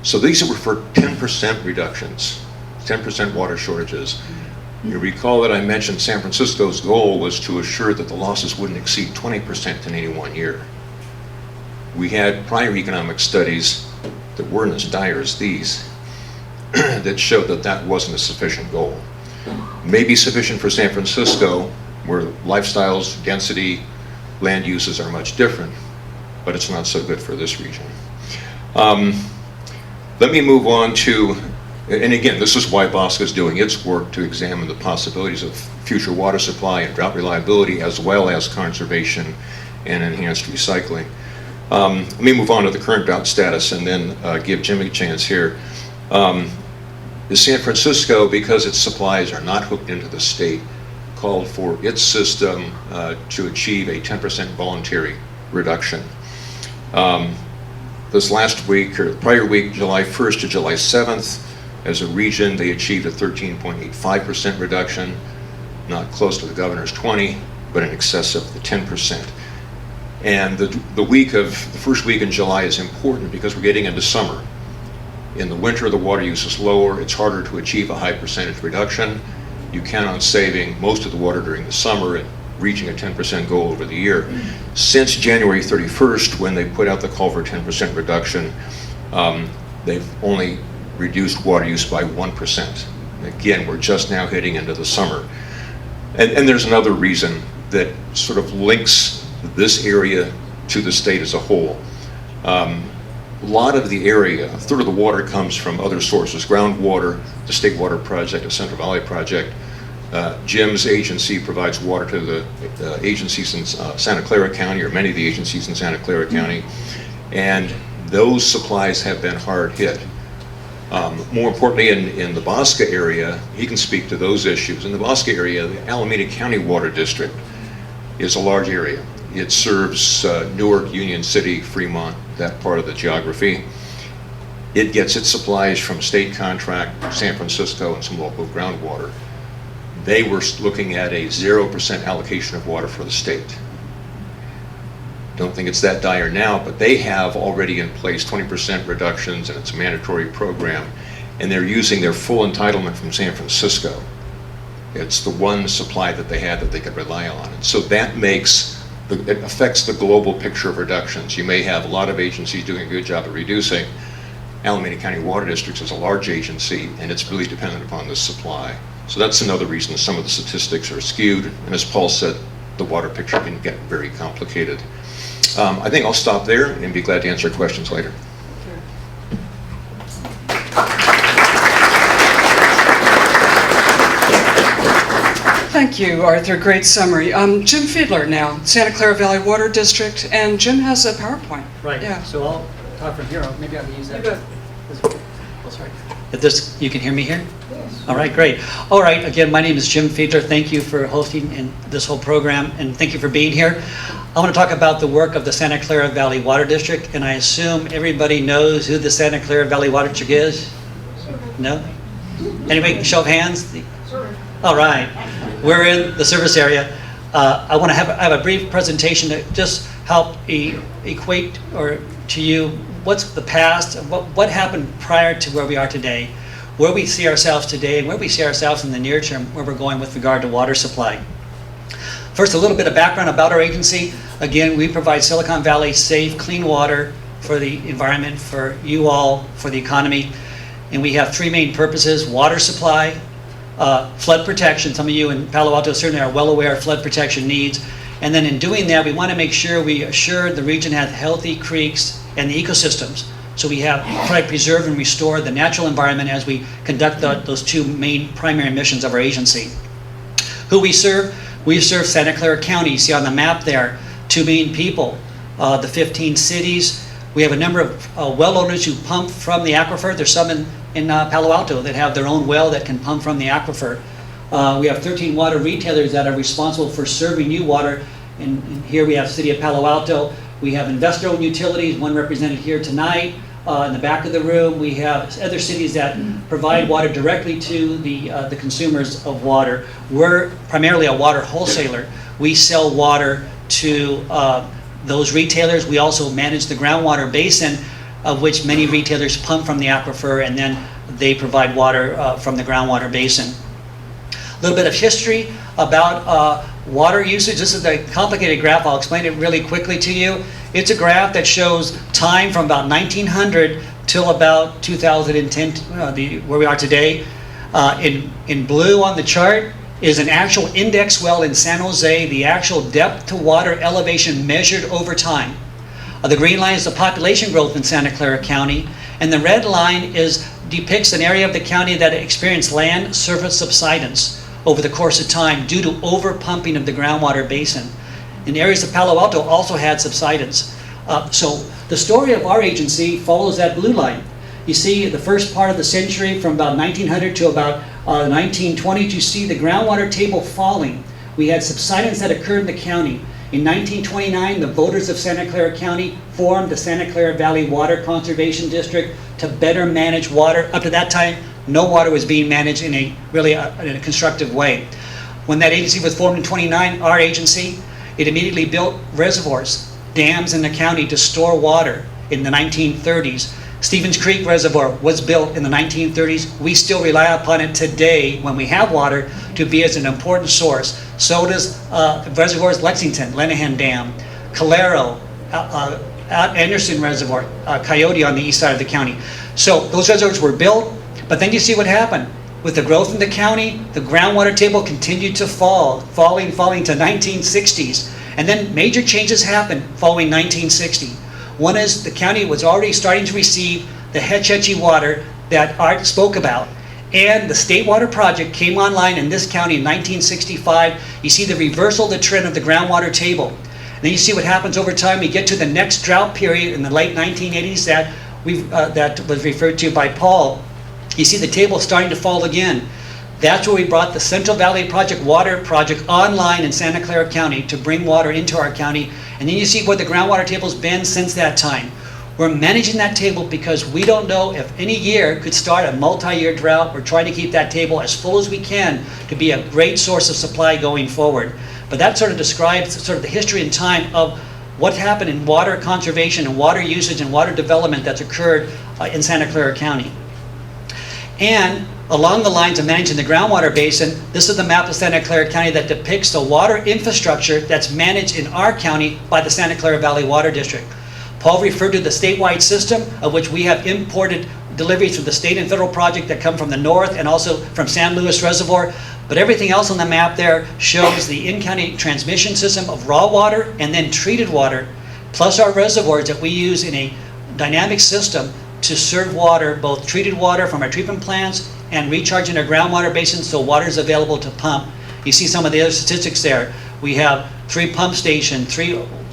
So these were for 10% reductions, 10% water shortages. You recall that I mentioned San Francisco's goal was to assure that the losses wouldn't exceed 20% in any one year. We had prior economic studies that weren't as dire as these that showed that that wasn't a sufficient goal. Maybe sufficient for San Francisco, where lifestyles, density, land uses are much different, but it's not so good for this region. Let me move on to, and again, this is why BOSCA is doing its work to examine the possibilities of future water supply and drought reliability, as well as conservation and enhanced recycling. Let me move on to the current drought status and then give Jim a chance here. San Francisco, because its supplies are not hooked into the state, called for its system to achieve a 10% voluntary reduction. This last week, or prior week, July 1st to July 7th, as a region, they achieved a 13.85% reduction, not close to the governor's 20, but in excess of the 10%. And the first week in July is important because we're getting into summer. In the winter, the water use is lower. It's harder to achieve a high percentage reduction. You count on saving most of the water during the summer and reaching a 10% goal over the year. Since January 31st, when they put out the call for 10% reduction, they've only reduced water use by 1%. Again, we're just now heading into the summer. And there's another reason that sort of links this area to the state as a whole. A lot of the area, a third of the water comes from other sources: groundwater, the State Water Project, the Central Valley Project. Jim's agency provides water to the agencies in Santa Clara County, or many of the agencies in Santa Clara County, and those supplies have been hard hit. More importantly, in the BOSCA area, he can speak to those issues. In the BOSCA area, the Alameda County Water District is a large area. It serves Newark, Union City, Fremont, that part of the geography. It gets its supplies from state contract, San Francisco, and some local groundwater. They were looking at a 0% allocation of water for the state. Don't think it's that dire now, but they have already in place 20% reductions, and it's a mandatory program, and they're using their full entitlement from San Francisco. It's the one supply that they had that they could rely on. And so that it affects the global picture of reductions. You may have a lot of agencies doing a good job of reducing. Alameda County Water District is a large agency, and it's really dependent upon this supply. So that's another reason some of the statistics are skewed. And as Paul said, the water picture can get very complicated. I think I'll stop there and be glad to answer questions later. Thank you, Arthur. Great summary. Jim Fiedler now, Santa Clara Valley Water District, and Jim has a PowerPoint. Right. Yeah. So I'll talk from here. Maybe I can use that. You bet. Oh, sorry. You can hear me here? Yes. All right, great. All right, again, my name is Jim Fiedler. Thank you for hosting this whole program, and thank you for being here. I want to talk about the work of the Santa Clara Valley Water District, and I assume everybody knows who the Santa Clara Valley Water District is? No? Anybody, show of hands? All right. We're in the service area. I want to have a brief presentation to just help equate to you what's the past, what happened prior to where we are today, where we see ourselves today, and where we see ourselves in the near term, where we're going with regard to water supply. First, a little bit of background about our agency. Again, we provide Silicon Valley safe, clean water for the environment, for you all, for the economy. And we have three main purposes: water supply, flood protection. Some of you in Palo Alto certainly are well aware of flood protection needs. And then in doing that, we want to make sure we assure the region has healthy creeks and the ecosystems So we have try to preserve and restore the natural environment as we conduct those two main primary missions of our agency. Who we serve Santa Clara County. You see on the map there, 2 million people, the 15 cities. We have a number of well owners who pump from the aquifer. There's some in Palo Alto that have their own well that can pump from the aquifer. We have 13 water retailers that are responsible for serving you water. And here we have City of Palo Alto. We have investor-owned utilities, one represented here tonight. In the back of the room, we have other cities that provide water directly to the consumers of water. We're primarily a water wholesaler. We sell water to those retailers. We also manage the groundwater basin, of which many retailers pump from the aquifer, and then they provide water from the groundwater basin. A little bit of history about water usage. This is a complicated graph. I'll explain it really quickly to you. It's a graph that shows time from about 1900 till about 2010, where we are today. In blue on the chart is an actual index well in San Jose, the actual depth to water elevation measured over time. The green line is the population growth in Santa Clara County, and the red line depicts an area of the county that experienced land surface subsidence over the course of time due to over-pumping of the groundwater basin. And areas of Palo Alto also had subsidence. So the story of our agency follows that blue line. You see the first part of the century from about 1900 to about 1920, you see the groundwater table falling. We had subsidence that occurred in the county. In 1929, the voters of Santa Clara County formed the Santa Clara Valley Water Conservation District to better manage water. Up to that time, no water was being managed in a constructive way. When that agency was formed in 29, our agency, it immediately built reservoirs, dams in the county to store water in the 1930s. Stevens Creek Reservoir was built in the 1930s. We still rely upon it today when we have water to be as an important source. So does reservoirs Lexington, Lenahan Dam, Calero, Anderson Reservoir, Coyote on the east side of the county. So those reservoirs were built, but then you see what happened. With the growth in the county, the groundwater table continued to falling to 1960s. And then major changes happened following 1960. One is the county was already starting to receive the Hetch Hetchy water that Art spoke about. And the State Water Project came online in this county in 1965. You see the reversal of the trend of the groundwater table. And then you see what happens over time. We get to the next drought period in the late 1980s that was referred to by Paul. You see the table starting to fall again. That's where we brought the Central Valley Project Water Project online in Santa Clara County to bring water into our county. And then you see where the groundwater table's been since that time. We're managing that table because we don't know if any year could start a multi-year drought. We're trying to keep that table as full as we can to be a great source of supply going forward. But that sort of describes sort of the history and time of what happened in water conservation and water usage and water development that's occurred in Santa Clara County. And along the lines of managing the groundwater basin, this is the map of Santa Clara County that depicts the water infrastructure that's managed in our county by the Santa Clara Valley Water District. Paul referred to the statewide system, of which we have imported deliveries from the state and federal project that come from the north and also from San Luis Reservoir. But everything else on the map there shows the in-county transmission system of raw water and then treated water, plus our reservoirs that we use in a dynamic system to serve water, both treated water from our treatment plants and recharging our groundwater basins so water is available to pump. You see some of the other statistics there. We have 3 pump stations,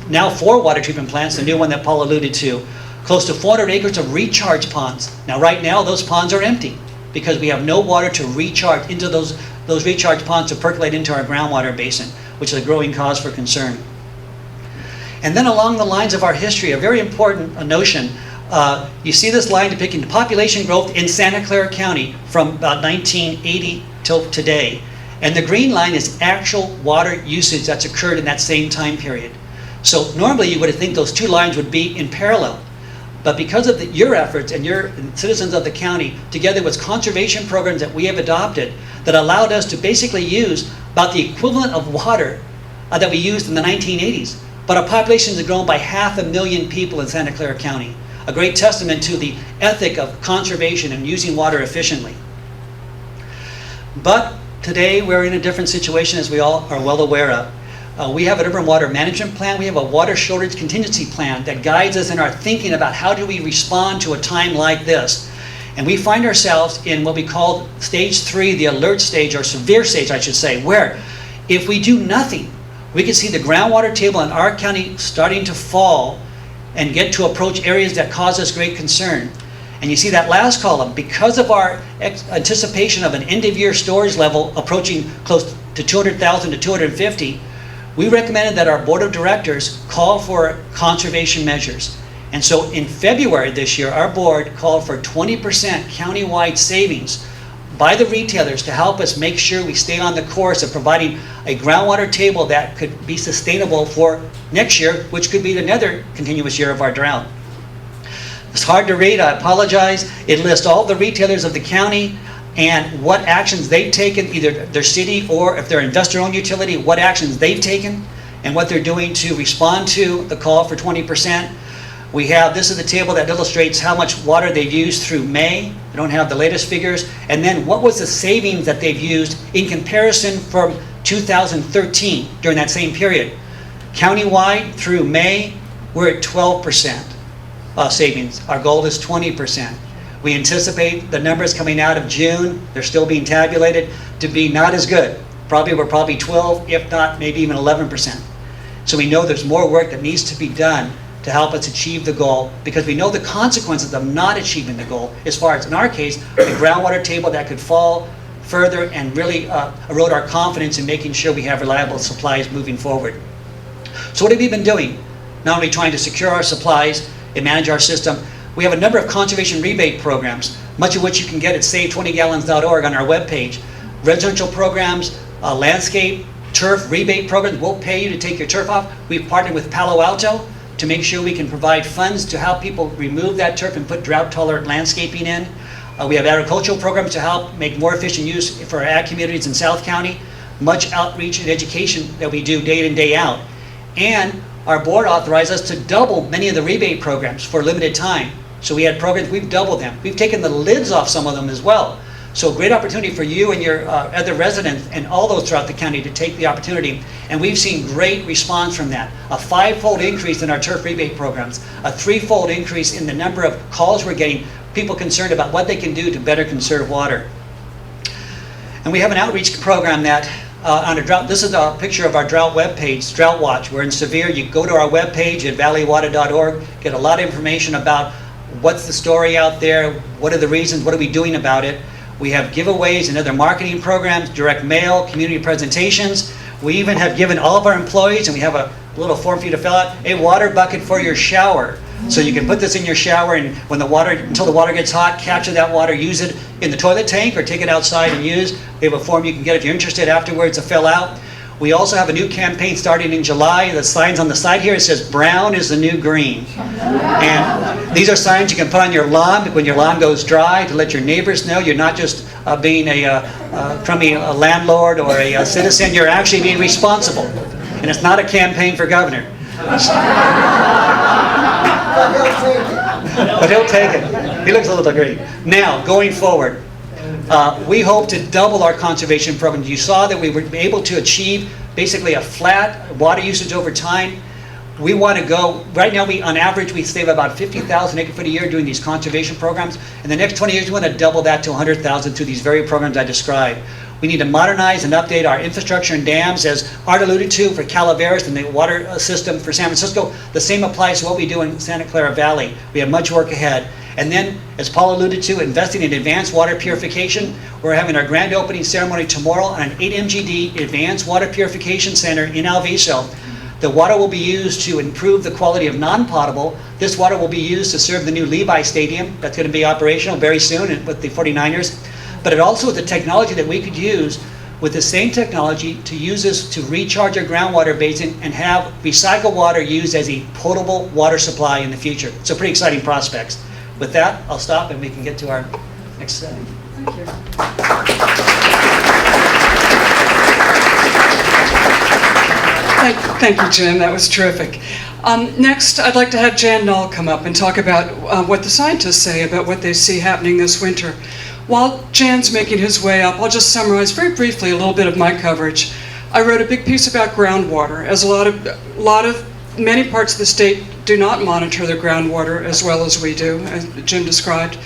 now 4 water treatment plants, the new one that Paul alluded to. Close to 400 acres of recharge ponds. Now right now those ponds are empty because we have no water to recharge into those recharge ponds to percolate into our groundwater basin, which is a growing cause for concern. And then along the lines of our history, a very important notion. You see this line depicting the population growth in Santa Clara County from about 1980 till today. And the green line is actual water usage that's occurred in that same time period. So normally you would think those 2 lines would be in parallel. But because of your efforts and your citizens of the county, together with conservation programs that we have adopted that allowed us to basically use about the equivalent of water that we used in the 1980s. But our population has grown by 500,000 people in Santa Clara County. A great testament to the ethic of conservation and using water efficiently. But today we're in a different situation, as we all are well aware of. We have an urban water management plan. We have a water shortage contingency plan that guides us in our thinking about how do we respond to a time like this. And we find ourselves in what we call stage 3, the alert stage, or severe stage, I should say, where if we do nothing, we can see the groundwater table in our county starting to fall and get to approach areas that cause us great concern. And you see that last column, because of our anticipation of an end-of-year storage level approaching close to 200,000 to 250, we recommended that our board of directors call for conservation measures. And so in February this year, our board called for 20% countywide savings by the retailers to help us make sure we stay on the course of providing a groundwater table that could be sustainable for next year, which could be another continuous year of our drought. It's hard to read, I apologize. It lists all the retailers of the county and what actions they've taken, either their city or if they're investor-owned utility, what actions they've taken and what they're doing to respond to the call for 20%. This is the table that illustrates how much water they've used through May. I don't have the latest figures. And then what was the savings that they've used in comparison from 2013 during that same period. Countywide through May, we're at 12% savings. Our goal is 20%. We anticipate the numbers coming out of June, they're still being tabulated, to be not as good. We're probably 12, if not maybe even 11%. So we know there's more work that needs to be done to help us achieve the goal, because we know the consequences of not achieving the goal, as far as, in our case, the groundwater table that could fall further and really erode our confidence in making sure we have reliable supplies moving forward. So what have we been doing? Not only trying to secure our supplies and manage our system, we have a number of conservation rebate programs, much of which you can get at save20gallons.org on our webpage. Residential programs, landscape, turf rebate programs. We'll pay you to take your turf off. We've partnered with Palo Alto to make sure we can provide funds to help people remove that turf and put drought-tolerant landscaping in. We have agricultural programs to help make more efficient use for our ag communities in South County. Much outreach and education that we do day in, day out. And our board authorized us to double many of the rebate programs for a limited time. So we had programs, we've doubled them. We've taken the lids off some of them as well. So great opportunity for you and your other residents and all those throughout the county to take the opportunity. And we've seen great response from that. A 5-fold increase in our turf rebate programs, a 3-fold increase in the number of calls we're getting, people concerned about what they can do to better conserve water. And we have an outreach program that on a drought, this is a picture of our drought webpage, Drought Watch. We're in severe, you go to our webpage at valleywater.org, get a lot of information about what's the story out there, what are the reasons, what are we doing about it. We have giveaways and other marketing programs, direct mail, community presentations. We even have given all of our employees, and we have a little form for you to fill out, a water bucket for your shower. So you can put this in your shower, and when until the water gets hot, capture that water, use it in the toilet tank or take it outside and use. We have a form you can get if you're interested afterwards to fill out. We also have a new campaign starting in July. The signs on the side here, it says brown is the new green. And these are signs you can put on your lawn when your lawn goes dry to let your neighbors know you're not just being a crummy landlord or a citizen, you're actually being responsible. And it's not a campaign for governor. But he'll take it. He looks a little green. Now, going forward, we hope to double our conservation program. You saw that we were able to achieve basically a flat water usage over time. We want to go, right now on average we save about 50,000 acre foot a year doing these conservation programs. In the next 20 years we want to double that to 100,000 through these very programs I described. We need to modernize and update our infrastructure and dams, as Art alluded to, for Calaveras and the water system for San Francisco. The same applies to what we do in Santa Clara Valley. We have much work ahead. And then, as Paul alluded to, investing in advanced water purification. We're having our grand opening ceremony tomorrow on an 8 MGD advanced water purification center in Alviso. The water will be used to improve the quality of non-potable. This water will be used to serve the new Levi Stadium that's going to be operational very soon with the 49ers. But it also is a technology that we could use with the same technology to use this to recharge our groundwater basin and have recycled water used as a potable water supply in the future. So pretty exciting prospects. With that, I'll stop and we can get to our next setting. Thank you. Thank you, Jen. That was terrific. Next, I'd like to have Jan Null come up and talk about what the scientists say about what they see happening this winter. While Jan's making his way up, I'll just summarize very briefly a little bit of my coverage. I wrote a big piece about groundwater, as many parts of the state do not monitor their groundwater as well as we do, as Jim described.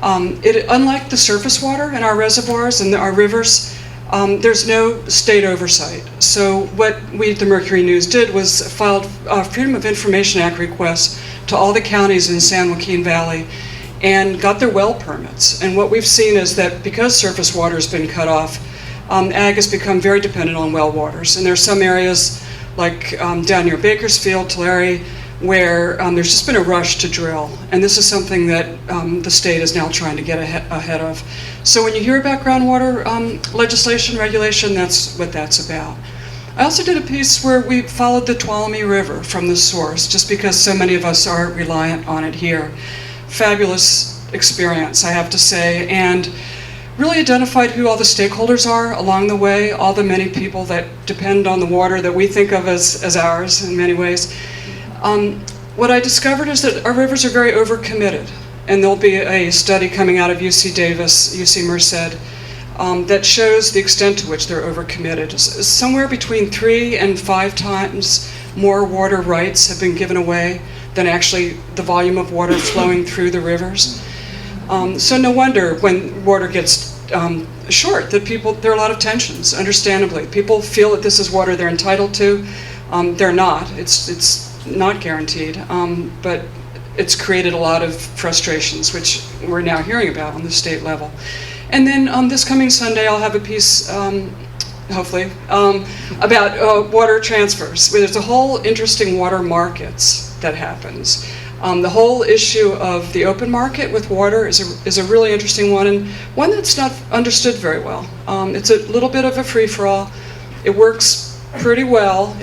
Unlike the surface water in our reservoirs and our rivers, there's no state oversight. So what we at the Mercury News did was filed Freedom of Information Act requests to all the counties in San Joaquin Valley and got their well permits. And what we've seen is that because surface water has been cut off, ag has become very dependent on well waters. And there's some areas like down near Bakersfield, Tulare, where there's just been a rush to drill. And this is something that the state is now trying to get ahead of. So when you hear about groundwater legislation, regulation, that's what that's about. I also did a piece where we followed the Tuolumne River from the source, just because so many of us are reliant on it here. Fabulous experience, I have to say, and really identified who all the stakeholders are along the way, all the many people that depend on the water that we think of as ours in many ways. What I discovered is that our rivers are very overcommitted, and there'll be a study coming out of UC Davis, UC Merced, that shows the extent to which they're overcommitted. Somewhere between 3 and 5 times more water rights have been given away than actually the volume of water flowing through the rivers. So no wonder when water gets short that there are a lot of tensions, understandably. People feel that this is water they're entitled to. They're not. It's not guaranteed, but it's created a lot of frustrations, which we're now hearing about on the state level. And then this coming Sunday, I'll have a piece, hopefully, about water transfers. There's a whole interesting water markets that happens. The whole issue of the open market with water is a really interesting one, and one that's not understood very well. It's a little bit of a free-for-all. It works pretty well.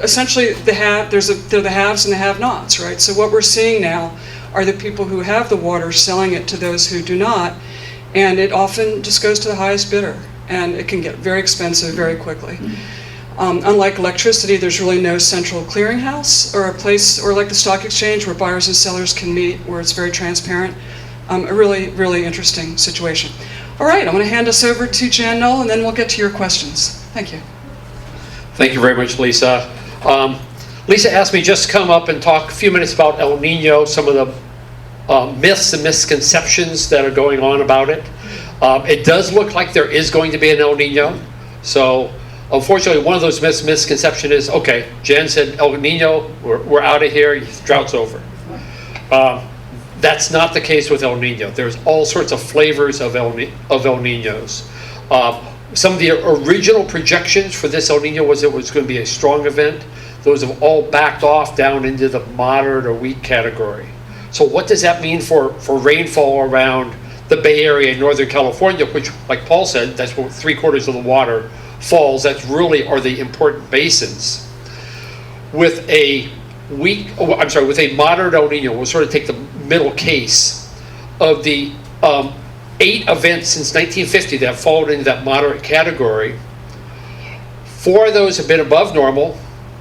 Essentially, there are the haves and the have-nots, right? So what we're seeing now are the people who have the water selling it to those who do not, and it often just goes to the highest bidder, and it can get very expensive very quickly. Unlike electricity, there's really no central clearinghouse or a place, or like the stock exchange where buyers and sellers can meet, where it's very transparent. A really, really interesting situation. All right, I'm going to hand us over to Jan Null, and then we'll get to your questions. Thank you. Thank you very much, Lisa. Lisa asked me just to come up and talk a few minutes about El Nino, some of the myths and misconceptions that are going on about it. It does look like there is going to be an El Nino. So unfortunately, one of those misconceptions is, okay, Jan said El Nino, we're out of here, drought's over. That's not the case with El Nino. There's all sorts of flavors of El Ninos. Some of the original projections for this El Nino was it was going to be a strong event. Those have all backed off down into the moderate or weak category. So what does that mean for rainfall around the Bay Area in Northern California, which, like Paul said, that's where 3/4 of the water falls. That's really are the important basins. With a with a moderate El Nino, we'll sort of take the middle case of the 8 events since 1950 that fall into that moderate category. 4 of those have been above normal,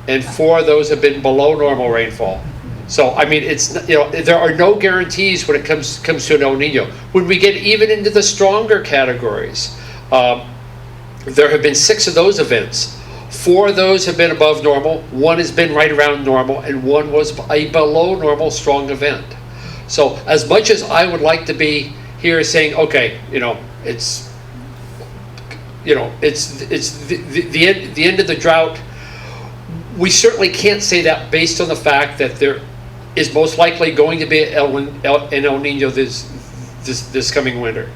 and 4 of those have been below normal rainfall. So I mean, it's, there are no guarantees when it comes to an El Nino. When we get even into the stronger categories, there have been 6 of those events. 4 of those have been above normal, 1 has been right around normal, and 1 was a below normal strong event. So as much as I would like to be here saying, okay, it's the end of the drought, we certainly can't say that based on the fact that there is most likely going to be an El Nino this coming winter.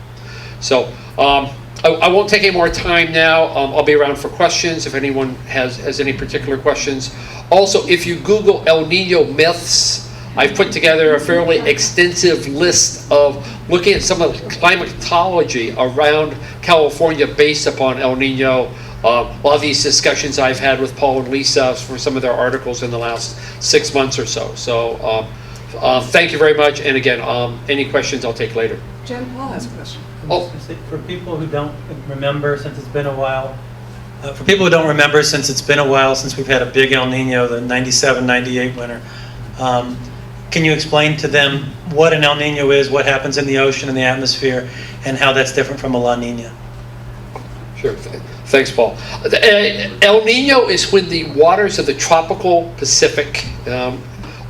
So I won't take any more time now. I'll be around for questions if anyone has any particular questions. Also, if you Google El Nino myths, I've put together a fairly extensive list of looking at some of the climatology around California based upon El Nino. A lot of these discussions I've had with Paul and Lisa for some of their articles in the last 6 months or so. So thank you very much. And again, any questions I'll take later. Jan Paul has a question. Oh. For people who don't remember, since it's been a while, since we've had a big El Nino, the 97, 98 winter, can you explain to them what an El Nino is, what happens in the ocean and the atmosphere, and how that's different from a La Nina? Sure. Thanks, Paul. El Nino is when the waters of the tropical Pacific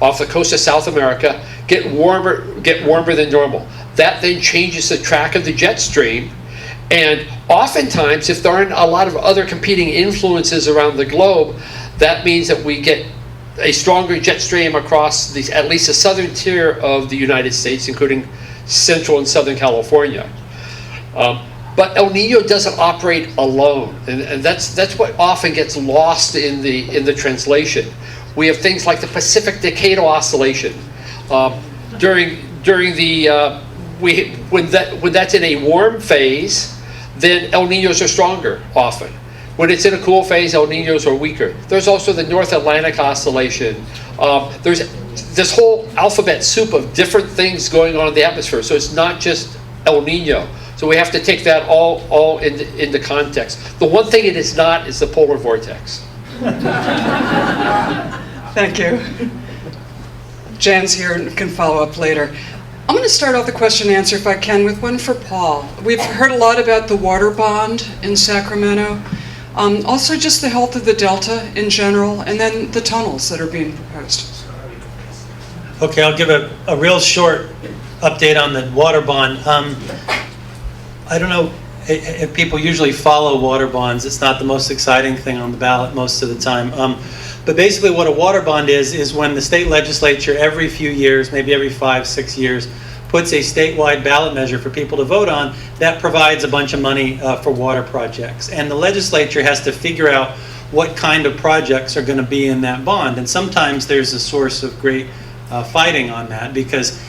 off the coast of South America get warmer than normal. That then changes the track of the jet stream, and oftentimes, if there aren't a lot of other competing influences around the globe, that means that we get a stronger jet stream across at least the southern tier of the United States, including Central and Southern California. But El Nino doesn't operate alone, and that's what often gets lost in the translation. We have things like the Pacific Decadal Oscillation. When that's in a warm phase, then El Ninos are stronger often. When it's in a cool phase, El Ninos are weaker. There's also the North Atlantic Oscillation. There's this whole alphabet soup of different things going on in the atmosphere. So it's not just El Nino. So we have to take that all into context. The one thing it is not is the polar vortex. Thank you. Jan's here and can follow up later. I'm going to start off the question and answer, if I can, with one for Paul. We've heard a lot about the water bond in Sacramento, also just the health of the Delta in general, and then the tunnels that are being proposed. Okay, I'll give a real short update on the water bond. I don't know if people usually follow water bonds. It's not the most exciting thing on the ballot most of the time. But basically what a water bond is when the state legislature every few years, maybe every 5-6 years, puts a statewide ballot measure for people to vote on that provides a bunch of money for water projects. And the legislature has to figure out what kind of projects are going to be in that bond. And sometimes there's a source of great fighting on that because,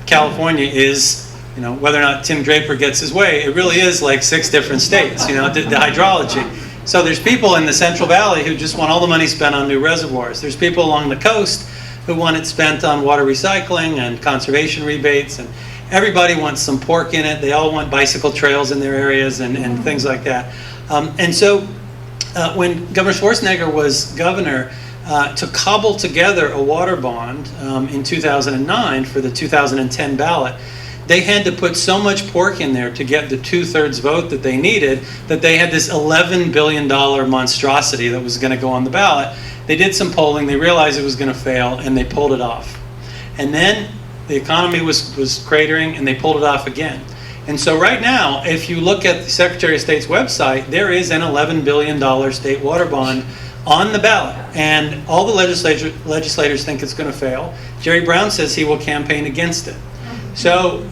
California is, whether or not Tim Draper gets his way, it really is like 6 different states, the hydrology. So there's people in the Central Valley who just want all the money spent on new reservoirs. There's people along the coast who want it spent on water recycling and conservation rebates, and everybody wants some pork in it. They all want bicycle trails in their areas and things like that. And so when Governor Schwarzenegger was governor, to cobble together a water bond in 2009 for the 2010 ballot, they had to put so much pork in there to get the 2/3 vote that they needed that they had this $11 billion monstrosity that was going to go on the ballot. They did some polling, they realized it was going to fail, and they pulled it off. And then the economy was cratering, and they pulled it off again. And so right now, if you look at the Secretary of State's website, there is an $11 billion state water bond on the ballot. And all the legislators think it's going to fail. Jerry Brown says he will campaign against it. So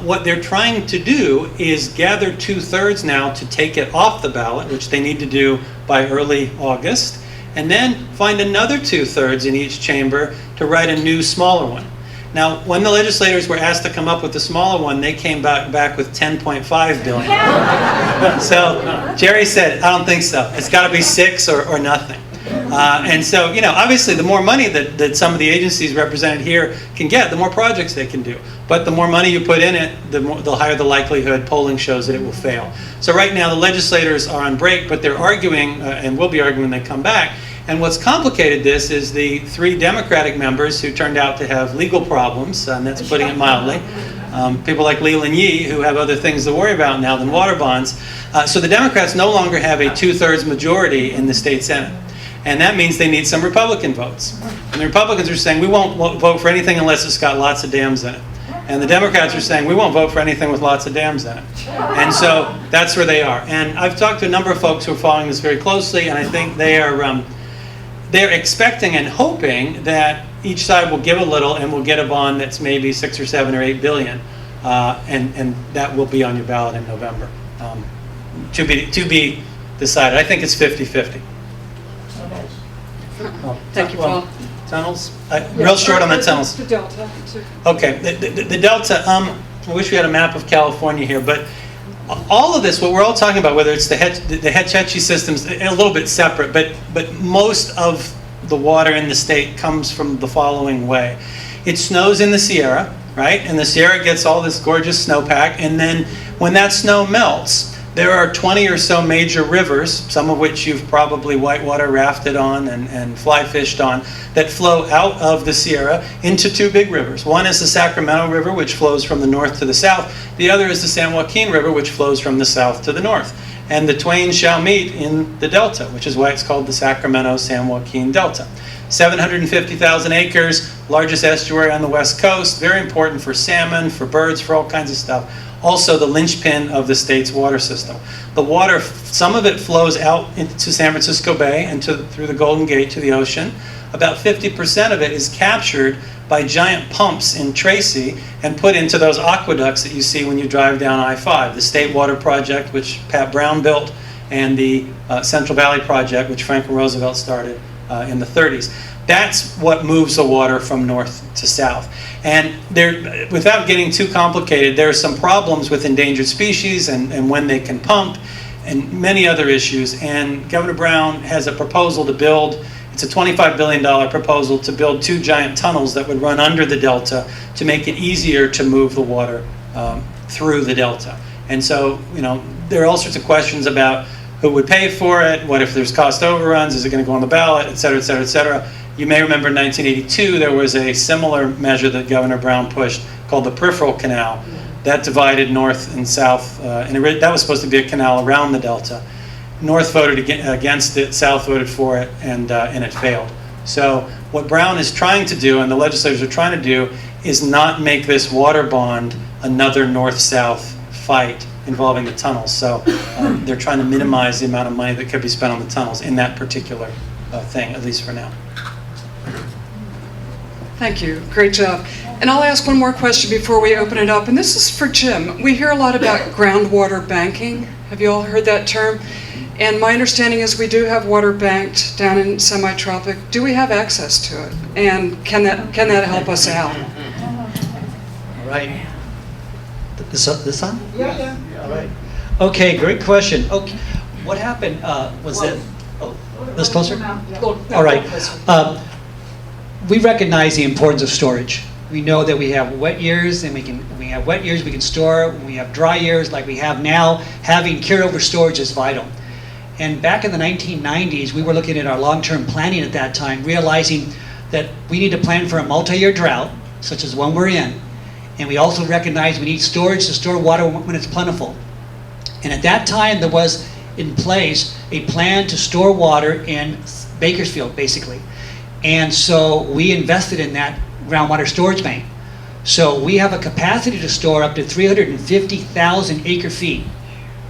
what they're trying to do is gather 2/3 now to take it off the ballot, which they need to do by early August, and then find another 2/3 in each chamber to write a new smaller one. Now, when the legislators were asked to come up with the smaller one, they came back with $10.5 billion. So Jerry said, I don't think so. It's got to be 6 or nothing. And so, obviously the more money that some of the agencies represented here can get, the more projects they can do. But the more money you put in it, the higher the likelihood polling shows that it will fail. So right now the legislators are on break, but they're arguing, and will be arguing when they come back. And what's complicated this is the 3 Democratic members who turned out to have legal problems, and that's putting it mildly. People like Leland Yee, who have other things to worry about now than water bonds. So the Democrats no longer have a 2/3 majority in the state Senate. And that means they need some Republican votes. And the Republicans are saying, we won't vote for anything unless it's got lots of dams in it. And the Democrats are saying, we won't vote for anything with lots of dams in it. And so that's where they are. And I've talked to a number of folks who are following this very closely, and I think they're expecting and hoping that each side will give a little and we'll get a bond that's maybe 6 or 7 or 8 billion. And that will be on your ballot in November. To be decided. I think it's 50-50. Thank you, Paul. Tunnels? Real short on the tunnels. The Delta. Okay, the Delta, I wish we had a map of California here, but all of this, what we're all talking about, whether it's the Hetch-Hetchy systems, a little bit separate, but most of the water in the state comes from the following way. It snows in the Sierra, right? And the Sierra gets all this gorgeous snowpack, and then when that snow melts, there are 20 or so major rivers, some of which you've probably whitewater rafted on and fly fished on, that flow out of the Sierra into 2 big rivers. One is the Sacramento River, which flows from the north to the south. The other is the San Joaquin River, which flows from the south to the north. and the twain shall meet in the delta, which is why it's called the Sacramento-San Joaquin Delta. 750,000 acres, largest estuary on the West Coast, very important for salmon, for birds, for all kinds of stuff. Also the linchpin of the state's water system. The water, some of it flows out into San Francisco Bay and through the Golden Gate to the ocean. About 50% of it is captured by giant pumps in Tracy and put into those aqueducts that you see when you drive down I-5. The State Water Project, which Pat Brown built, and the Central Valley Project, which Franklin Roosevelt started in the 30s. That's what moves the water from north to south. And there, without getting too complicated, there are some problems with endangered species and when they can pump and many other issues. And Governor Brown has a proposal to build, it's a $25 billion proposal to build 2 giant tunnels that would run under the delta to make it easier to move the water through the delta. And so, you know, there are all sorts of questions about who would pay for it, what if there's cost overruns, is it going to go on the ballot, et cetera, et cetera, et cetera. You may remember in 1982 there was a similar measure that Governor Brown pushed called the Peripheral Canal. That divided north and south, and that was supposed to be a canal around the delta. North voted against it, South voted for it, and it failed. So what Brown is trying to do, and the legislators are trying to do, is not make this water bond another north-south fight involving the tunnels. So they're trying to minimize the amount of money that could be spent on the tunnels in that particular thing, at least for now. Thank you. Great job. And I'll ask one more question before we open it up, and this is for Jim. We hear a lot about groundwater banking. Have you all heard that term? And my understanding is we do have water banked down in semi-tropic. Do we have access to it? And can that help us out? All right. This on? Yeah. All right. Okay, great question. Okay, what happened, was it, this closer? All right. We recognize the importance of storage. We know that we have wet years, and we have wet years we can store. When we have dry years like we have now, having carryover storage is vital. And back in the 1990s, we were looking at our long-term planning at that time, realizing that we need to plan for a multi-year drought, such as the one we're in. And we also recognize we need storage to store water when it's plentiful. And at that time, there was in place a plan to store water in Bakersfield, basically. And so we invested in that groundwater storage bank. So we have a capacity to store up to 350,000 acre feet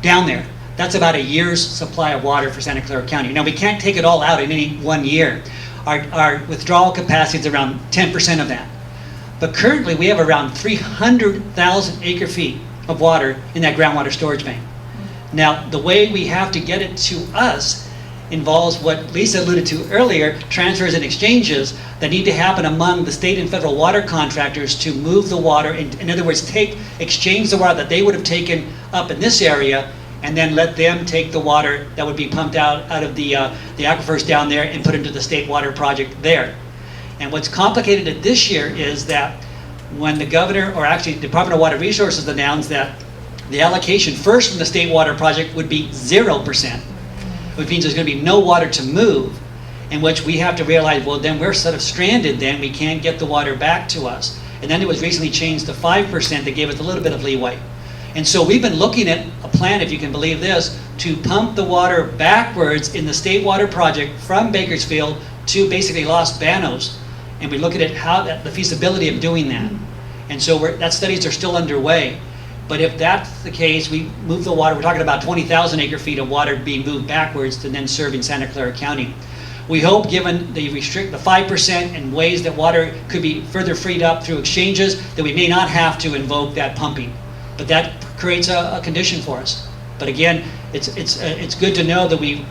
down there. That's about a year's supply of water for Santa Clara County. Now, we can't take it all out in any one year. Our withdrawal capacity is around 10% of that. But currently, we have around 300,000 acre feet of water in that groundwater storage bank. Now, the way we have to get it to us involves what Lisa alluded to earlier, transfers and exchanges that need to happen among the state and federal water contractors to move the water, in other words, exchange the water that they would have taken up in this area, and then let them take the water that would be pumped out of the aquifers down there and put into the state water project there. And what's complicated this year is that when the governor, or actually Department of Water Resources, announced that the allocation first from the state water project would be 0%, which means there's going to be no water to move, in which we have to realize, well, then we're sort of stranded then, we can't get the water back to us. And then it was recently changed to 5% that gave us a little bit of leeway. And so we've been looking at a plan, if you can believe this, to pump the water backwards in the state water project from Bakersfield to basically Los Banos. And we're looking at the feasibility of doing that. And so that studies are still underway. But if that's the case, we move the water, we're talking about 20,000 acre feet of water being moved backwards to then serve in Santa Clara County. We hope, given the 5% and ways that water could be further freed up through exchanges, that we may not have to invoke that pumping. But that creates a condition for us. But again, it's good to know that we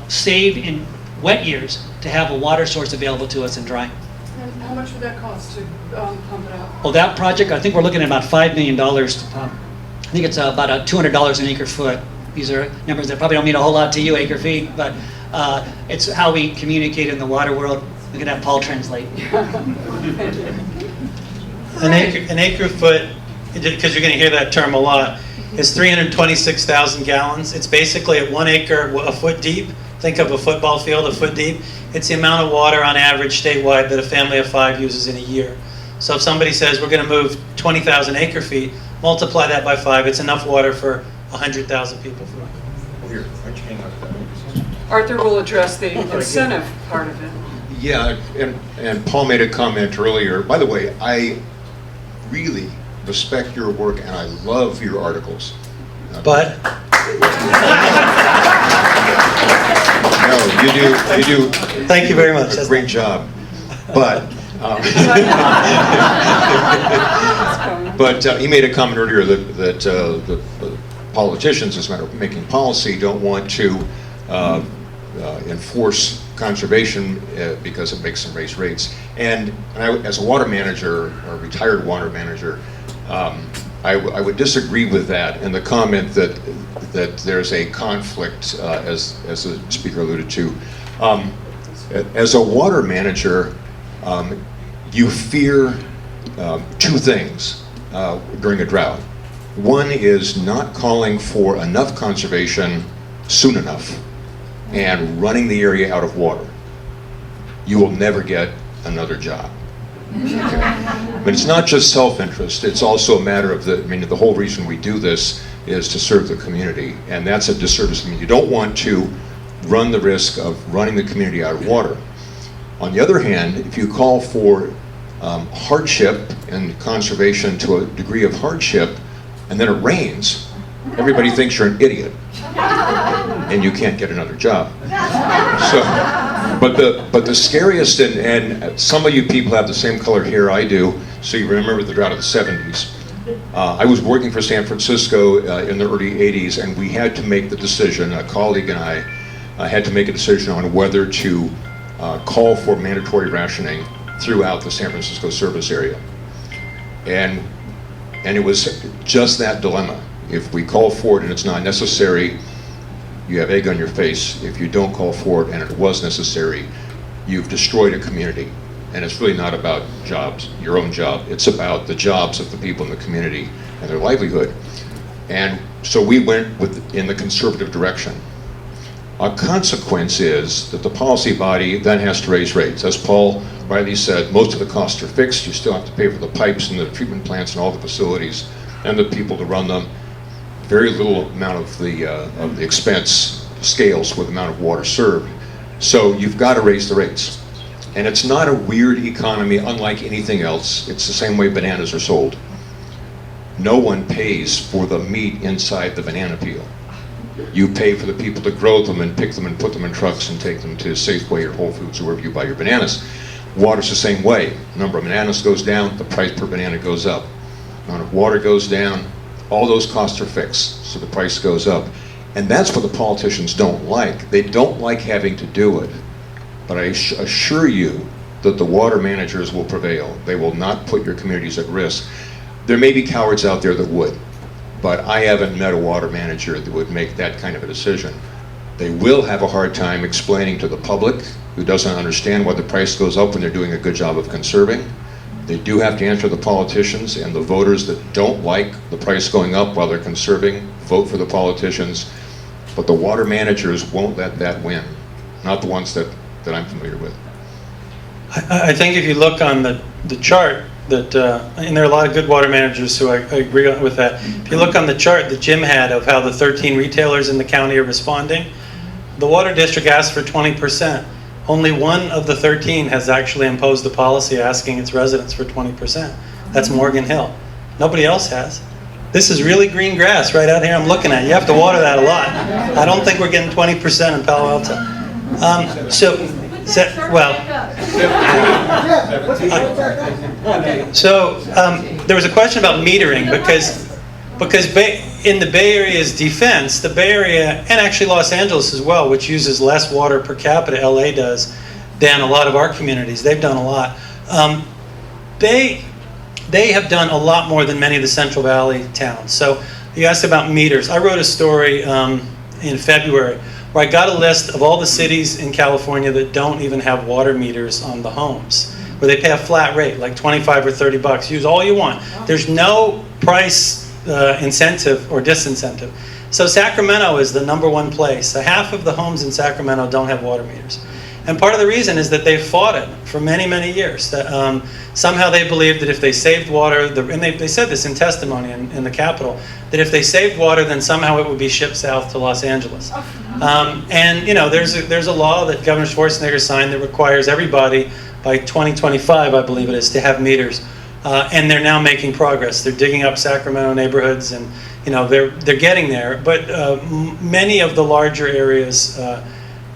save in wet years to have a water source available to us in dry. And how much would that cost to pump it out? Well, that project, I think we're looking at about $5 million to pump. I think it's about $200 an acre foot. These are numbers that probably don't mean a whole lot to you, acre feet, but it's how we communicate in the water world. We can have Paul translate. An acre foot, because you're going to hear that term a lot, is 326,000 gallons. It's basically at 1 acre, a foot deep. Think of a football field a foot deep. It's the amount of water on average statewide that a family of 5 uses in a year. So if somebody says we're going to move 20,000 acre feet, multiply that by 5, it's enough water for 100,000 people. Arthur will address the incentive part of it. Yeah, and Paul made a comment earlier. By the way, I really respect your work and I love your articles. But No, you do thank you very much. a great job. But he made a comment earlier that the politicians, as a matter of making policy, don't want to enforce conservation because it makes them raise rates. And as a water manager, or retired water manager, I would disagree with that and the comment that there's a conflict, as the speaker alluded to. As a water manager, you fear two things during a drought. One is not calling for enough conservation soon enough and running the area out of water. You will never get another job. Okay. But it's not just self-interest, it's also a matter of the whole reason we do this is to serve the community, and that's a disservice. You don't want to run the risk of running the community out of water. On the other hand, if you call for hardship and conservation to a degree of hardship, and then it rains, everybody thinks you're an idiot, and you can't get another job. So, but the scariest, and some of you people have the same color hair I do, so you remember the drought of the 70s. I was working for San Francisco in the early 80s, and we had to make the decision, a colleague and I had to make a decision on whether to call for mandatory rationing throughout the San Francisco service area. And it was just that dilemma. If we call for it and it's not necessary, you have egg on your face. If you don't call for it and it was necessary, you've destroyed a community. And it's really not about jobs, your own job. It's about the jobs of the people in the community and their livelihood. And so we went in the conservative direction. A consequence is that the policy body then has to raise rates. As Paul rightly said, most of the costs are fixed. You still have to pay for the pipes and the treatment plants and all the facilities and the people to run them. Very little amount of the expense scales with the amount of water served. So you've got to raise the rates. And it's not a weird economy unlike anything else. It's the same way bananas are sold. No one pays for the meat inside the banana peel. You pay for the people to grow them and pick them and put them in trucks and take them to Safeway or Whole Foods or wherever you buy your bananas. Water's the same way. The number of bananas goes down, the price per banana goes up. The amount of water goes down, all those costs are fixed, so the price goes up. And that's what the politicians don't like. They don't like having to do it. But I assure you that the water managers will prevail. They will not put your communities at risk. There may be cowards out there that would, but I haven't met a water manager that would make that kind of a decision. They will have a hard time explaining to the public who doesn't understand why the price goes up when they're doing a good job of conserving. They do have to answer the politicians, and the voters that don't like the price going up while they're conserving vote for the politicians. But the water managers won't let that win, not the ones that I'm familiar with. I think if you look on the chart, that, and there are a lot of good water managers who I agree with that. If you look on the chart that Jim had of how the 13 retailers in the county are responding, the water district asked for 20%. Only one of the 13 has actually imposed a policy asking its residents for 20%. That's Morgan Hill. Nobody else has. This is really green grass right out here I'm looking at. You have to water that a lot. I don't think we're getting 20% in Palo Alto. There was a question about metering because in the Bay Area's defense, the Bay Area, and actually Los Angeles as well, which uses less water per capita, LA does, than a lot of our communities. They've done a lot. They have done a lot more than many of the Central Valley towns. So you asked about meters. I wrote a story in February where I got a list of all the cities in California that don't even have water meters on the homes, where they pay a flat rate, like 25 or 30 bucks. Use all you want. There's no price incentive or disincentive. So Sacramento is the #1 place. So half of the homes in Sacramento don't have water meters. And part of the reason is that they've fought it for many, many years. That somehow they believed that if they saved water, and they said this in testimony in the Capitol, that if they saved water, then somehow it would be shipped south to Los Angeles. And you know, there's a law that Governor Schwarzenegger signed that requires everybody by 2025, I believe it is, to have meters. And they're now making progress. They're digging up Sacramento neighborhoods, and you know, they're getting there. But many of the larger areas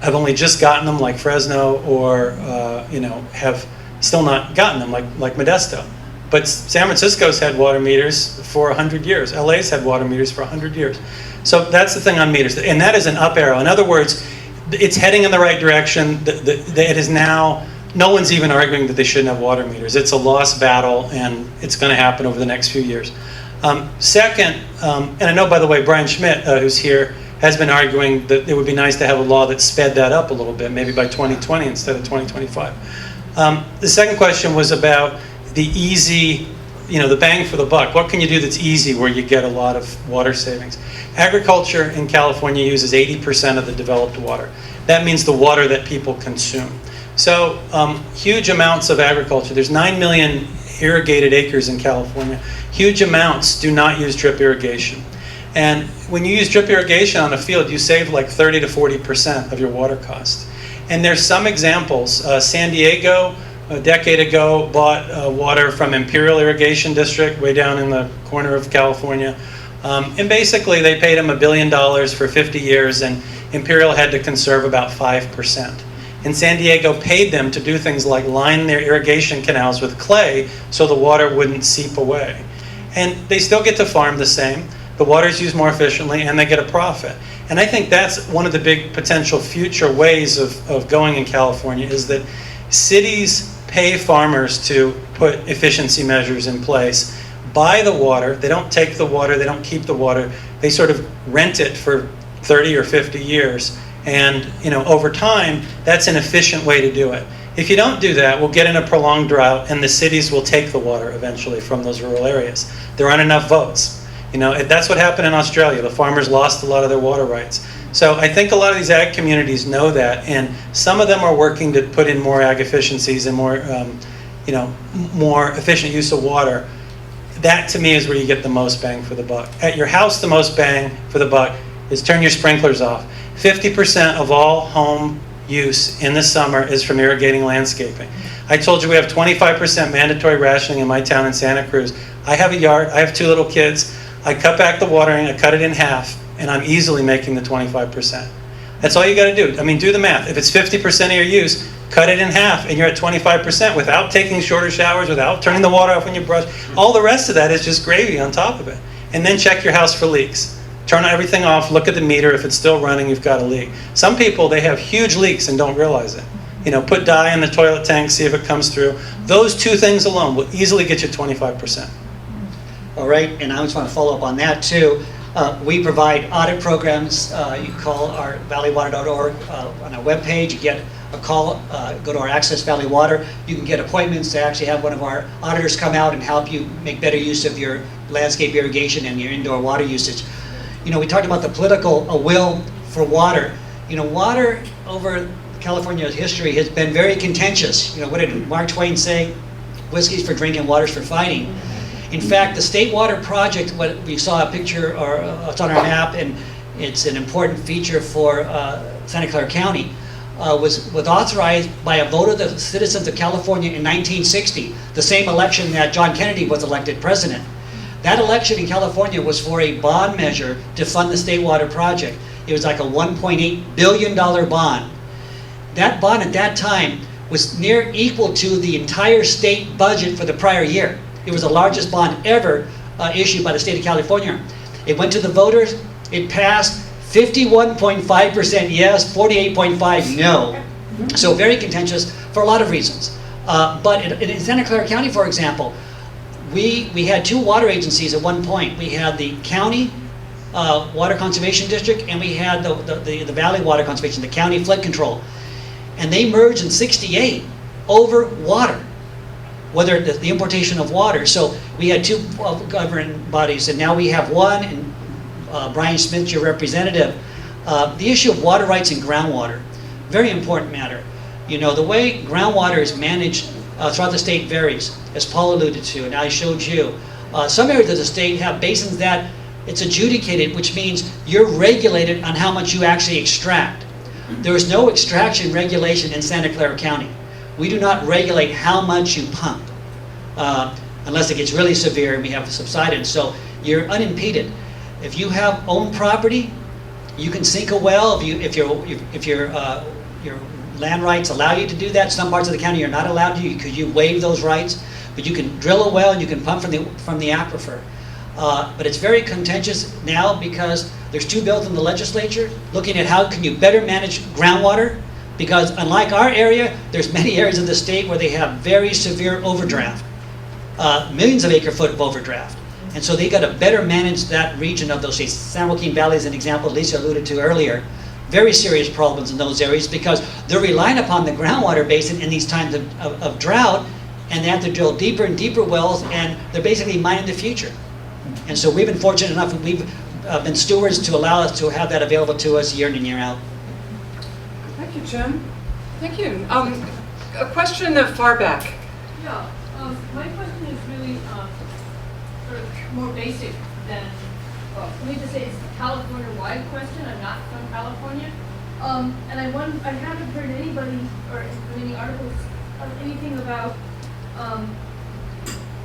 have only just gotten them, like Fresno, or you know, have still not gotten them, like Modesto. But San Francisco's had water meters for 100 years. LA's had water meters for 100 years. So that's the thing on meters, and that is an up arrow. In other words, it's heading in the right direction. It is now. No one's even arguing that they shouldn't have water meters. It's a lost battle, and it's going to happen over the next few years. Second, and I know, by the way, Brian Schmidt, who's here, has been arguing that it would be nice to have a law that sped that up a little bit, maybe by 2020 instead of 2025. The second question was about the easy, you know, the bang for the buck. What can you do that's easy where you get a lot of water savings? Agriculture in California uses 80% of the developed water. That means the water that people consume. So huge amounts of agriculture. There's 9 million irrigated acres in California. Huge amounts do not use drip irrigation. And when you use drip irrigation on a field, you save like 30 to 40% of your water cost. And there's some examples. San Diego, a decade ago, bought water from Imperial Irrigation District, way down in the corner of California. And basically they paid them $1 billion for 50 years, and Imperial had to conserve about 5%. And San Diego paid them to do things like line their irrigation canals with clay so the water wouldn't seep away. And they still get to farm the same. The water's used more efficiently, and they get a profit. And I think that's one of the big potential future ways of going in California, is that cities pay farmers to put efficiency measures in place, buy the water. They don't take the water, they don't keep the water. They sort of rent it for 30 or 50 years. And you know, over time, that's an efficient way to do it. If you don't do that, we'll get in a prolonged drought, and the cities will take the water eventually from those rural areas. There aren't enough votes. You know, that's what happened in Australia. The farmers lost a lot of their water rights. So I think a lot of these ag communities know that, and some of them are working to put in more ag efficiencies and more, you know, more efficient use of water. That to me is where you get the most bang for the buck. At your house, the most bang for the buck is turn your sprinklers off. 50% of all home use in the summer is from irrigating landscaping. I told you we have 25% mandatory rationing in my town in Santa Cruz. I have a yard, I have 2 little kids. I cut back the watering, I cut it in half, and I'm easily making the 25%. That's all you got to do. I mean, do the math. If it's 50% of your use, cut it in half, and you're at 25% without taking shorter showers, without turning the water off when you brush. All the rest of that is just gravy on top of it. And then check your house for leaks. Turn everything off, look at the meter. If it's still running, you've got a leak. Some people, they have huge leaks and don't realize it. You know, put dye in the toilet tank, see if it comes through. Those 2 things alone will easily get you 25%. All right, and I just want to follow up on that too. We provide audit programs. You can call our valleywater.org on our webpage. You get a call, go to our Access Valley Water. You can get appointments to actually have one of our auditors come out and help you make better use of your landscape irrigation and your indoor water usage. You know, we talked about the political will for water. You know, water over California's history has been very contentious. You know, what did Mark Twain say? Whiskey's for drinking, water's for fighting. In fact, the State Water Project, what we saw a picture, or it's on our map, and it's an important feature for Santa Clara County, was authorized by a vote of the citizens of California in 1960, the same election that John Kennedy was elected president. That election in California was for a bond measure to fund the State Water Project. It was like a $1.8 billion bond. That bond at that time was near equal to the entire state budget for the prior year. It was the largest bond ever issued by the state of California. It went to the voters. It passed 51.5% yes, 48.5% no. So very contentious for a lot of reasons. But in Santa Clara County, for example, we had 2 water agencies at one point. We had the county water conservation district, and we had the valley water conservation, the county flood control. And they merged in '68 over water, whether the importation of water. So we had 2 governing bodies, and now we have one, and Brian Smith, your representative. The issue of water rights and groundwater, very important matter. You know, the way groundwater is managed throughout the state varies, as Paul alluded to, and I showed you. Some areas of the state have basins that it's adjudicated, which means you're regulated on how much you actually extract. There is no extraction regulation in Santa Clara County. We do not regulate how much you pump, unless it gets really severe and we have subsidence. So you're unimpeded. If you have owned property, you can sink a well if your land rights allow you to do that. Some parts of the county you're not allowed to because you waive those rights. But you can drill a well and you can pump from the aquifer. But it's very contentious now because there's two bills in the legislature looking at how can you better manage groundwater, because unlike our area, there's many areas of the state where they have very severe overdraft, millions of acre foot of overdraft. And so they got to better manage that region of those states. San Joaquin Valley is an example Lisa alluded to earlier. Very serious problems in those areas because they're relying upon the groundwater basin in these times of drought, and they have to drill deeper and deeper wells, and they're basically mining the future. And so we've been fortunate enough, we've been stewards to allow us to have that available to us year in and year out. Thank you, Jim. Thank you. A question in the far back. Yeah, my question is really sort of more basic than, well, let me just say it's a California-wide question. I'm not from California. And I haven't heard anybody or any articles of anything about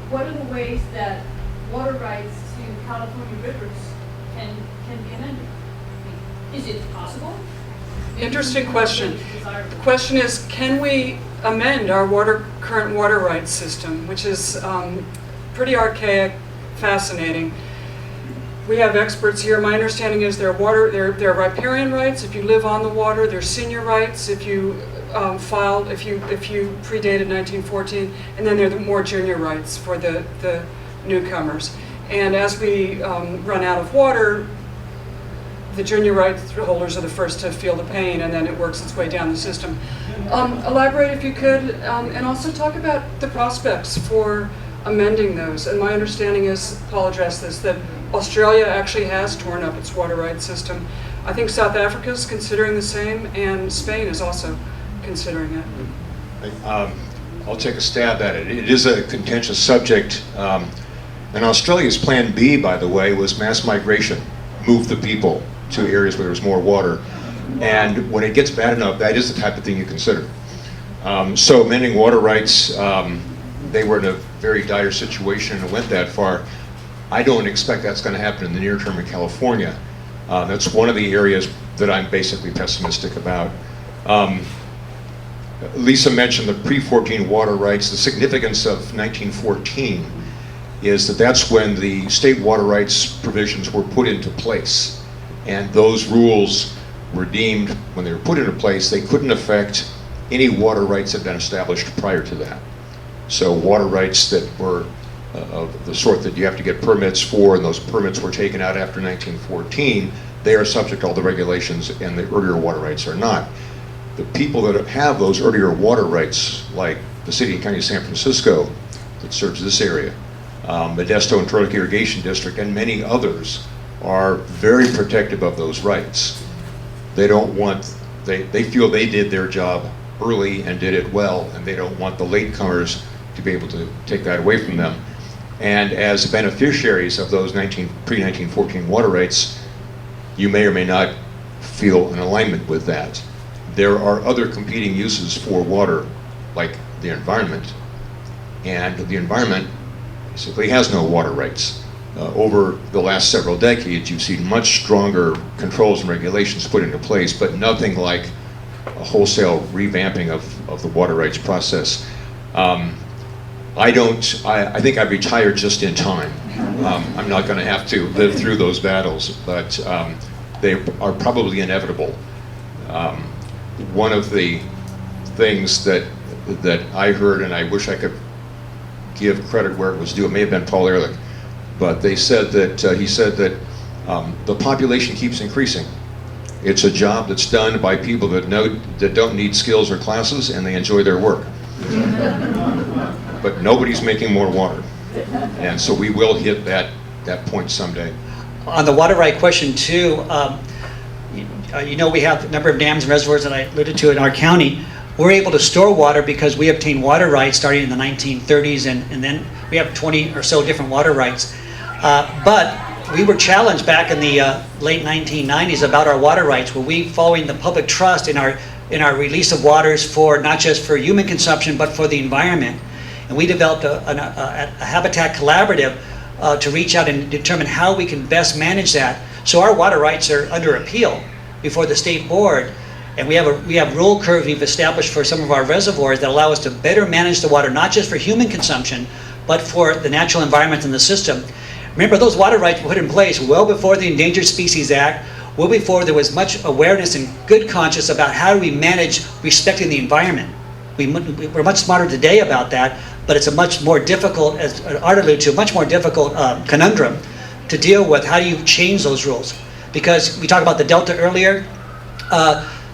what are the ways that water rights to California rivers can be amended? Is it possible? Interesting question. Desirable? The question is, can we amend our current water rights system, which is pretty archaic, fascinating. We have experts here. My understanding is there are riparian rights if you live on the water. There's senior rights if you if you predated 1914, and then there are the more junior rights for the newcomers. And as we run out of water, the junior rights holders are the first to feel the pain, and then it works its way down the system. Elaborate if you could, and also talk about the prospects for amending those. And my understanding is, Paul addressed this, that Australia actually has torn up its water rights system. I think South Africa is considering the same, and Spain is also considering it. I'll take a stab at it. It is a contentious subject. And Australia's plan B, by the way, was mass migration. Move the people to areas where there's more water. And when it gets bad enough, that is the type of thing you consider. So amending water rights, they were in a very dire situation and it went that far. I don't expect that's going to happen in the near term in California. That's one of the areas that I'm basically pessimistic about. Lisa mentioned the pre-14 water rights. The significance of 1914 is that that's when the state water rights provisions were put into place. And those rules were deemed, when they were put into place, they couldn't affect any water rights that had been established prior to that. So water rights that were of the sort that you have to get permits for, and those permits were taken out after 1914, they are subject to all the regulations, and the earlier water rights are not. The people that have those earlier water rights, like the city and county of San Francisco that serves this area, Modesto and Turlock Irrigation District, and many others, are very protective of those rights. They don't want, they feel they did their job early and did it well, and they don't want the latecomers to be able to take that away from them. And as beneficiaries of those pre-1914 water rights, you may or may not feel in alignment with that. There are other competing uses for water, like the environment, and the environment basically has no water rights. Over the last several decades, you've seen much stronger controls and regulations put into place, but nothing like a wholesale revamping of the water rights process. I think I retired just in time. I'm not going to have to live through those battles, but they are probably inevitable. One of the things that I heard, and I wish I could give credit where it was due, it may have been Paul Ehrlich, but they said that he said that the population keeps increasing. It's a job that's done by people that don't need skills or classes, and they enjoy their work. But nobody's making more water, and so we will hit that point someday. On the water right question too, you know, we have a number of dams and reservoirs that I alluded to in our county. we're able to store water because we obtained water rights starting in the 1930s, and then we have 20 or so different water rights. But we were challenged back in the late 1990s about our water rights. Were we following the public trust in our release of waters for not just for human consumption but for the environment? And we developed a habitat collaborative to reach out and determine how we can best manage that. So our water rights are under appeal before the state board, and we have rule curves we've established for some of our reservoirs that allow us to better manage the water, not just for human consumption, but for the natural environment in the system. Remember, those water rights were put in place well before the Endangered Species Act, well before there was much awareness and good conscience about how do we manage respecting the environment. We're much smarter today about that, but it's a much more difficult, as Art alluded to, a much more difficult conundrum to deal with. How do you change those rules? Because we talked about the Delta earlier.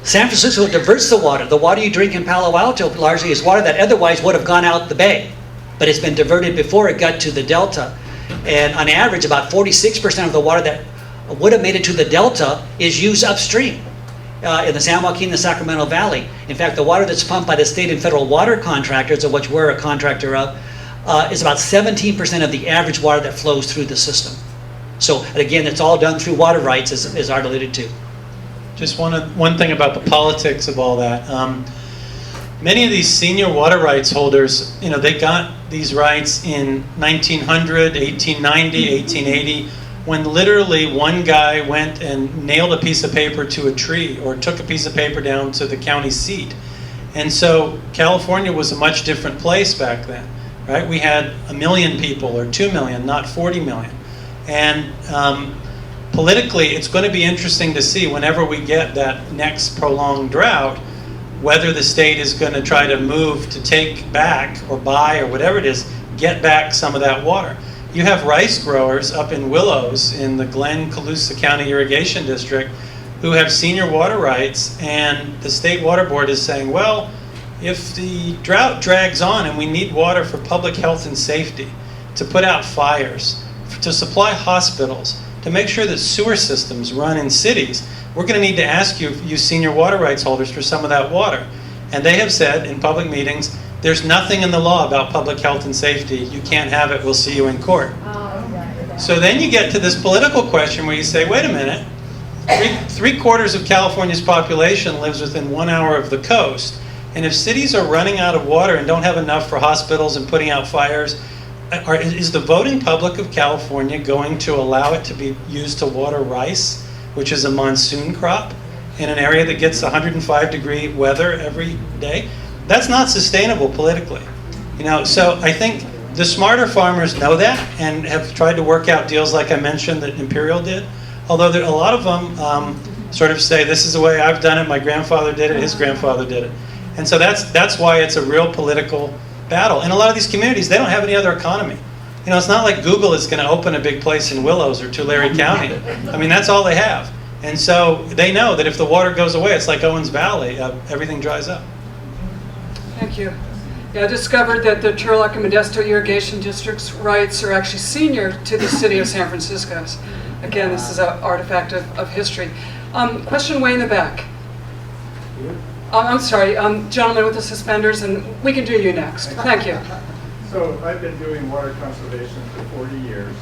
San Francisco diverts the water. The water you drink in Palo Alto largely is water that otherwise would have gone out the bay, but it's been diverted before it got to the Delta. And on average, about 46% of the water that would have made it to the Delta is used upstream in the San Joaquin and Sacramento Valley. In fact, the water that's pumped by the state and federal water contractors, of which we're a contractor of, is about 17% of the average water that flows through the system. So, and again, it's all done through water rights, as Art alluded to. Just one thing about the politics of all that. Many of these senior water rights holders, they got these rights in 1900, 1890, 1880, when literally one guy went and nailed a piece of paper to a tree or took a piece of paper down to the county seat. And so California was a much different place back then, right? We had 1 million people or 2 million, not 40 million. And politically, it's going to be interesting to see whenever we get that next prolonged drought, whether the state is going to try to move to take back or buy or whatever it is, get back some of that water. You have rice growers up in Willows in the Glenn-Colusa County Irrigation District who have senior water rights, and the state water board is saying, well, if the drought drags on and we need water for public health and safety, to put out fires, to supply hospitals, to make sure that sewer systems run in cities, we're going to need to ask you senior water rights holders, for some of that water. And they have said in public meetings, there's nothing in the law about public health and safety. You can't have it. We'll see you in court. So then you get to this political question where you say, wait a minute, three-quarters of California's population lives within 1 hour of the coast. And if cities are running out of water and don't have enough for hospitals and putting out fires, is the voting public of California going to allow it to be used to water rice, which is a monsoon crop, in an area that gets 105-degree weather every day? That's not sustainable politically. So I think the smarter farmers know that and have tried to work out deals like I mentioned that Imperial did. Although a lot of them sort of say, this is the way I've done it, my grandfather did it, his grandfather did it. And so that's why it's a real political battle. In a lot of these communities, they don't have any other economy. It's not like Google is going to open a big place in Willows or Tulare County. I mean, that's all they have. And so they know that if the water goes away, it's like Owens Valley, everything dries up. Thank you. Yeah, I discovered that the Turlock and Modesto irrigation district's rights are actually senior to the city of San Francisco's. Again, this is an artifact of history. Question way in the back. I'm sorry, gentleman with the suspenders, and we can do you next. Thank you. So I've been doing water conservation for 40 years,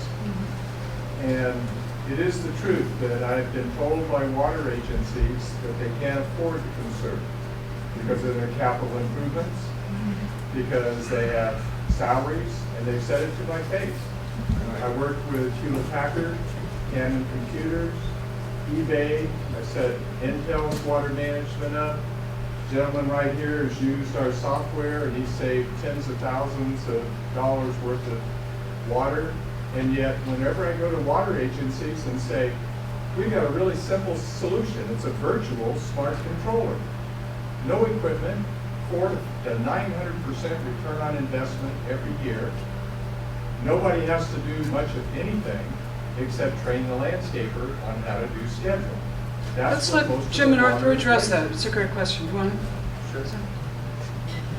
and it is the truth that I've been told by water agencies that they can't afford to conserve because of their capital improvements, because they have salaries, and they've said it to my face. I worked with Hewlett-Packard, Canon Computers, eBay. I set Intel's water management up. Gentleman right here has used our software, and he saved tens of thousands of dollars worth of water. And yet, whenever I go to water agencies and say, we've got a really simple solution, it's a virtual smart controller. No equipment, 400 to 900% return on investment every year. Nobody has to do much of anything except train the landscaper on how to do schedule. Let's let Jim and Arthur address that. It's a great question. You want to? Sure.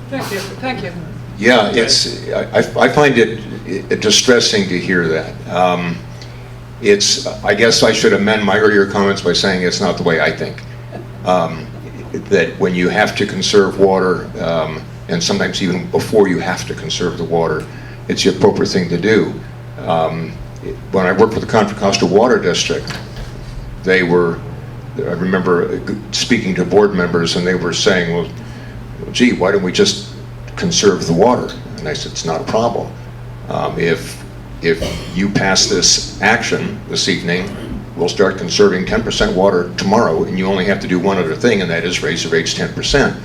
Thank you. Thank you. Yeah, I find it distressing to hear that. I guess I should amend my earlier comments by saying it's not the way I think. that when you have to conserve water, and sometimes even before you have to conserve the water, it's the appropriate thing to do. When I worked for the Contra Costa Water District, I remember speaking to board members, and they were saying, well, gee, why don't we just conserve the water? And I said, it's not a problem. If you pass this action this evening, we'll start conserving 10% water tomorrow, and you only have to do one other thing, and that is raise the rates 10%.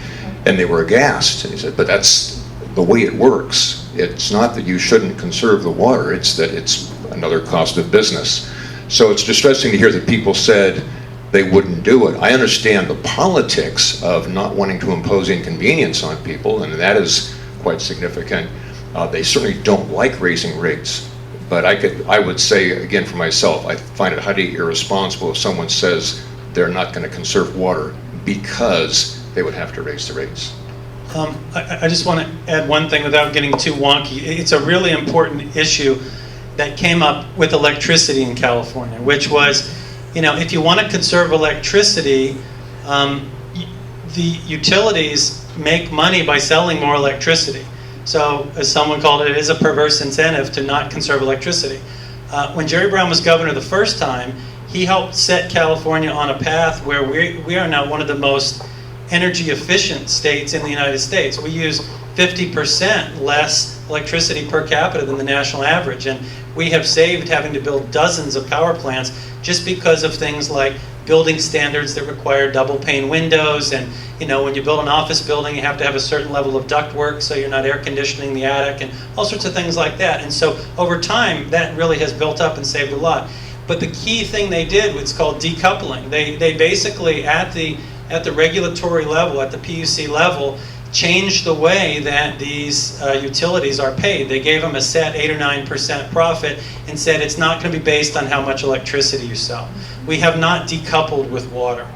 And they were aghast. And he said, but that's the way it works. It's not that you shouldn't conserve the water, it's that it's another cost of business. So it's distressing to hear that people said they wouldn't do it. I understand the politics of not wanting to impose inconvenience on people, and that is quite significant. They certainly don't like raising rates. But I would say, again, for myself, I find it highly irresponsible if someone says they're not going to conserve water because they would have to raise the rates. I just want to add one thing without getting too wonky. It's a really important issue that came up with electricity in California, which was, if you want to conserve electricity, the utilities make money by selling more electricity. So, as someone called it, it is a perverse incentive to not conserve electricity. When Jerry Brown was governor the first time, he helped set California on a path where we are now one of the most energy efficient states in the United States. We use 50% less electricity per capita than the national average, and we have saved having to build dozens of power plants just because of things like building standards that require double pane windows, and when you build an office building, you have to have a certain level of ductwork so you're not air conditioning the attic, and all sorts of things like that. And so over time, that really has built up and saved a lot. But the key thing they did was called decoupling. They basically, at the regulatory level, at the PUC level, changed the way that these utilities are paid. They gave them a set 8 or 9% profit and said it's not going to be based on how much electricity you sell. We have not decoupled with water.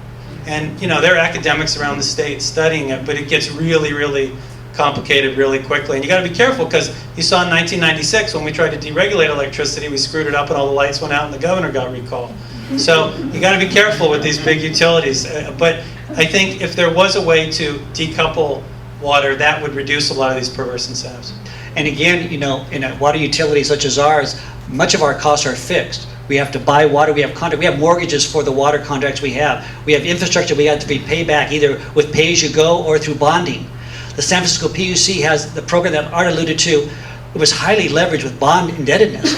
And there are academics around the state studying it, but it gets really, really complicated really quickly. And you got to be careful, because you saw in 1996 when we tried to deregulate electricity, we screwed it up and all the lights went out and the governor got recalled. So you got to be careful with these big utilities. But I think if there was a way to decouple water, that would reduce a lot of these perverse incentives. And again, in a water utility such as ours, much of our costs are fixed. We have to buy water, we have contract, we have mortgages for the water contracts we have. We have infrastructure we have to be paid back either with pay-as-you-go or through bonding. The San Francisco PUC has the program that Art alluded to. It was highly leveraged with bond indebtedness.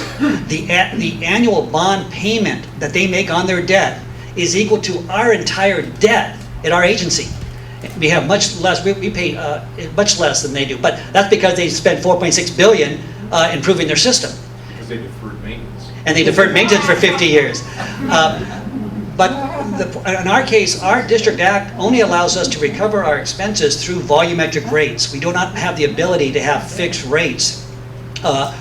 The annual bond payment that they make on their debt is equal to our entire debt at our agency. We have much less, we pay much less than they do, but that's because they spent $4.6 billion improving their system. Because they deferred maintenance. And they deferred maintenance for 50 years. But in our case, our District Act only allows us to recover our expenses through volumetric rates. We do not have the ability to have fixed rates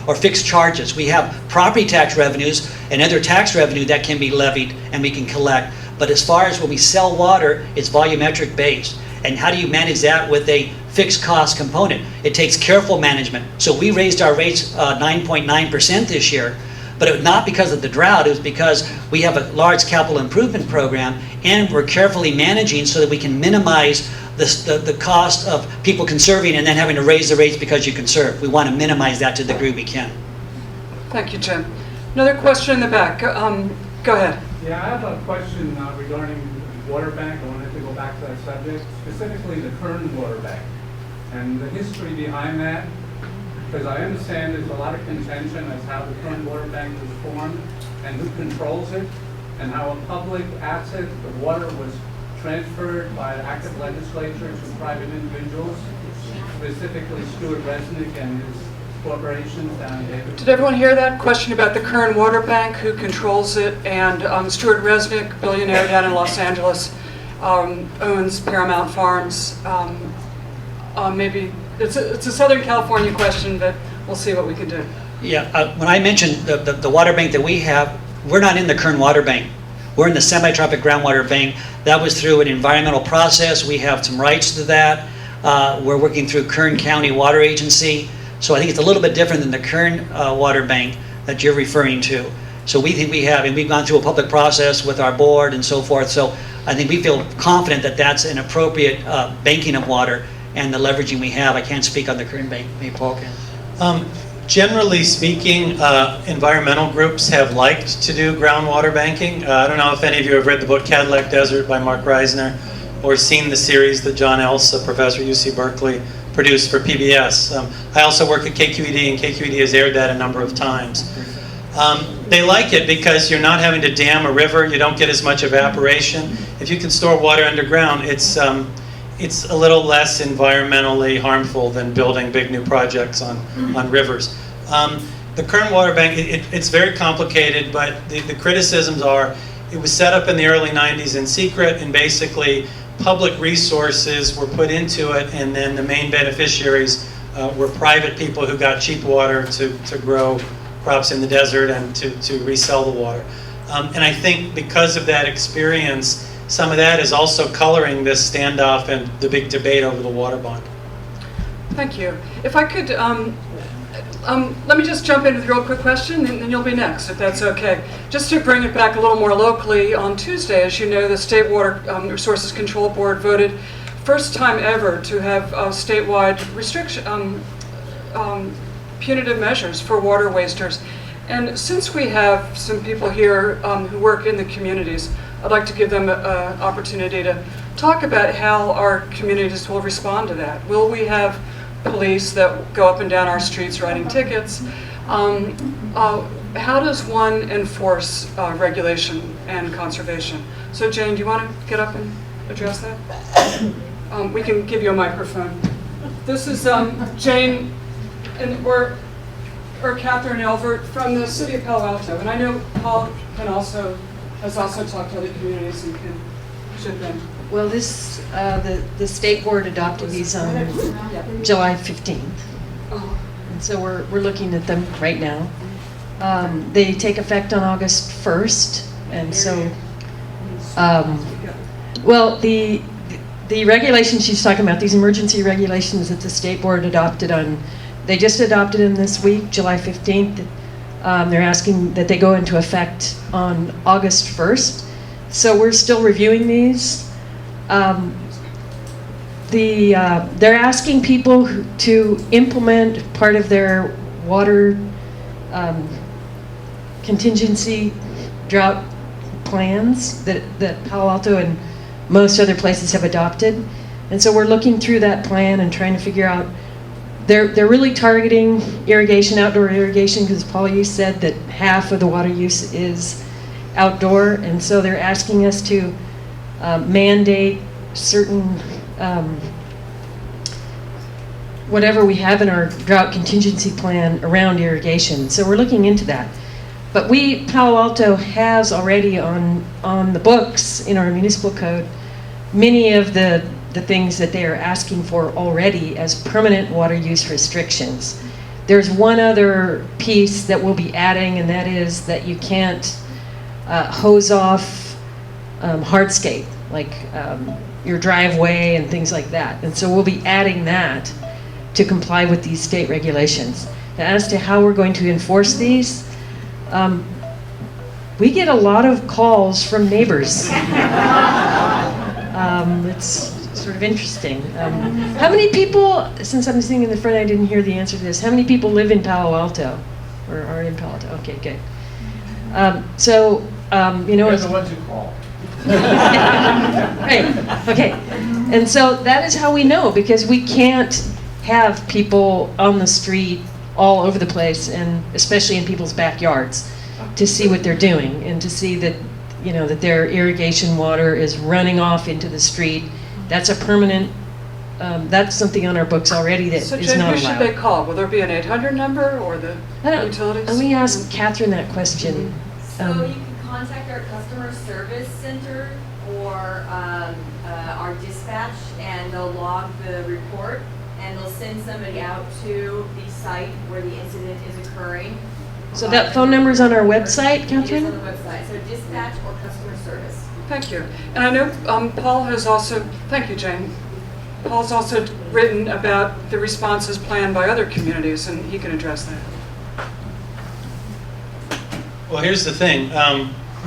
or fixed charges. We have property tax revenues and other tax revenue that can be levied and we can collect. But as far as when we sell water, it's volumetric based. And how do you manage that with a fixed cost component? It takes careful management. So we raised our rates 9.9% this year. But it was not because of the drought, it was because we have a large capital improvement program and we're carefully managing so that we can minimize the cost of people conserving and then having to raise the rates because you conserve. We want to minimize that to the degree we can. Thank you, Jim. Another question in the back. Go ahead. Yeah, I have a question regarding water bank. I wanted to go back to that subject, specifically the Kern water bank and the history behind that. Because I understand there's a lot of contention as how the Kern water bank was formed and who controls it, and how a public asset, the water, was transferred by an act of legislature to private individuals, specifically Stuart Resnick and his corporations down here. Did everyone hear that question about the Kern Water Bank, who controls it? And Stuart Resnick, billionaire down in Los Angeles, owns Paramount Farms. Maybe it's a Southern California question, but we'll see what we can do. Yeah, when I mentioned the water bank that we have, we're not in the Kern Water Bank. We're in the Semi-Tropic Groundwater Bank. That was through an environmental process. We have some rights to that. We're working through Kern County Water Agency. So I think it's a little bit different than the Kern Water Bank that you're referring to. So we think we have, and we've gone through a public process with our board and so forth. So I think we feel confident that that's an appropriate banking of water and the leveraging we have. I can't speak on the current bank, maybe Paul can. Generally speaking, environmental groups have liked to do groundwater banking. I don't know if any of you have read the book Cadillac Desert by Mark Reisner or seen the series that John Elsa, professor at UC Berkeley, produced for PBS. I also work at KQED, and KQED has aired that a number of times. They like it because you're not having to dam a river, you don't get as much evaporation. If you can store water underground, it's a little less environmentally harmful than building big new projects on rivers. The current water bank, it's very complicated, but the criticisms are, it was set up in the early 90s in secret, and basically public resources were put into it, and then the main beneficiaries were private people who got cheap water to grow crops in the desert and to resell the water. And I think because of that experience, some of that is also coloring this standoff and the big debate over the water bond. Thank you. If I could, let me just jump in with a real quick question, and then you'll be next, if that's okay. Just to bring it back a little more locally, on Tuesday, as you know, the State Water Resources Control Board voted first time ever to have statewide punitive measures for water wasters. And since we have some people here who work in the communities, I'd like to give them an opportunity to talk about how our communities will respond to that. Will we have police that go up and down our streets writing tickets? How does one enforce regulation and conservation? So Jane, do you want to get up and address that? We can give you a microphone. This is Jane or Catherine Elvert from the city of Palo Alto. And I know Paul has also talked to other communities and can chip in. Well, the state board adopted these on July 15th. And so we're looking at them right now. They take effect on August 1st. And so, well, the regulations she's talking about, these emergency regulations that the state board adopted they just adopted them this week, July 15th. They're asking that they go into effect on August 1st. So we're still reviewing these. They're asking people to implement part of their water contingency drought plans that Palo Alto and most other places have adopted. And so we're looking through that plan and trying to figure out. They're really targeting irrigation, outdoor irrigation, because Paul, you said that half of the water use is outdoor, and so they're asking us to mandate certain whatever we have in our drought contingency plan around irrigation. So we're looking into that. But Palo Alto has already on the books in our municipal code many of the things that they are asking for already as permanent water use restrictions. There's one other piece that we'll be adding, and that is that you can't hose off hardscape, like your driveway and things like that. And so we'll be adding that to comply with these state regulations. Now, as to how we're going to enforce these, we get a lot of calls from neighbors. It's sort of interesting. How many people, since I'm sitting in the front, I didn't hear the answer to this. How many people live in Palo Alto or are in Palo Alto? Okay, good. You know, They're the ones who call. Right, okay. And so that is how we know, because we can't have people on the street all over the place, and especially in people's backyards, to see what they're doing and to see that, you know, that their irrigation water is running off into the street. That's a permanent, that's something on our books already that is not allowed. So Jane, who should they call? Will there be an 800 number or the utilities? Let me ask Catherine that question. So you can contact our customer service center or our dispatch, and they'll log the report, and they'll send somebody out to the site where the incident is occurring. So that phone number is on our website, Catherine? It is on the website, so dispatch or customer service. Thank you. And I know Paul has also, thank you, Jane. Paul's also written about the responses planned by other communities, and he can address that. Well, here's the thing.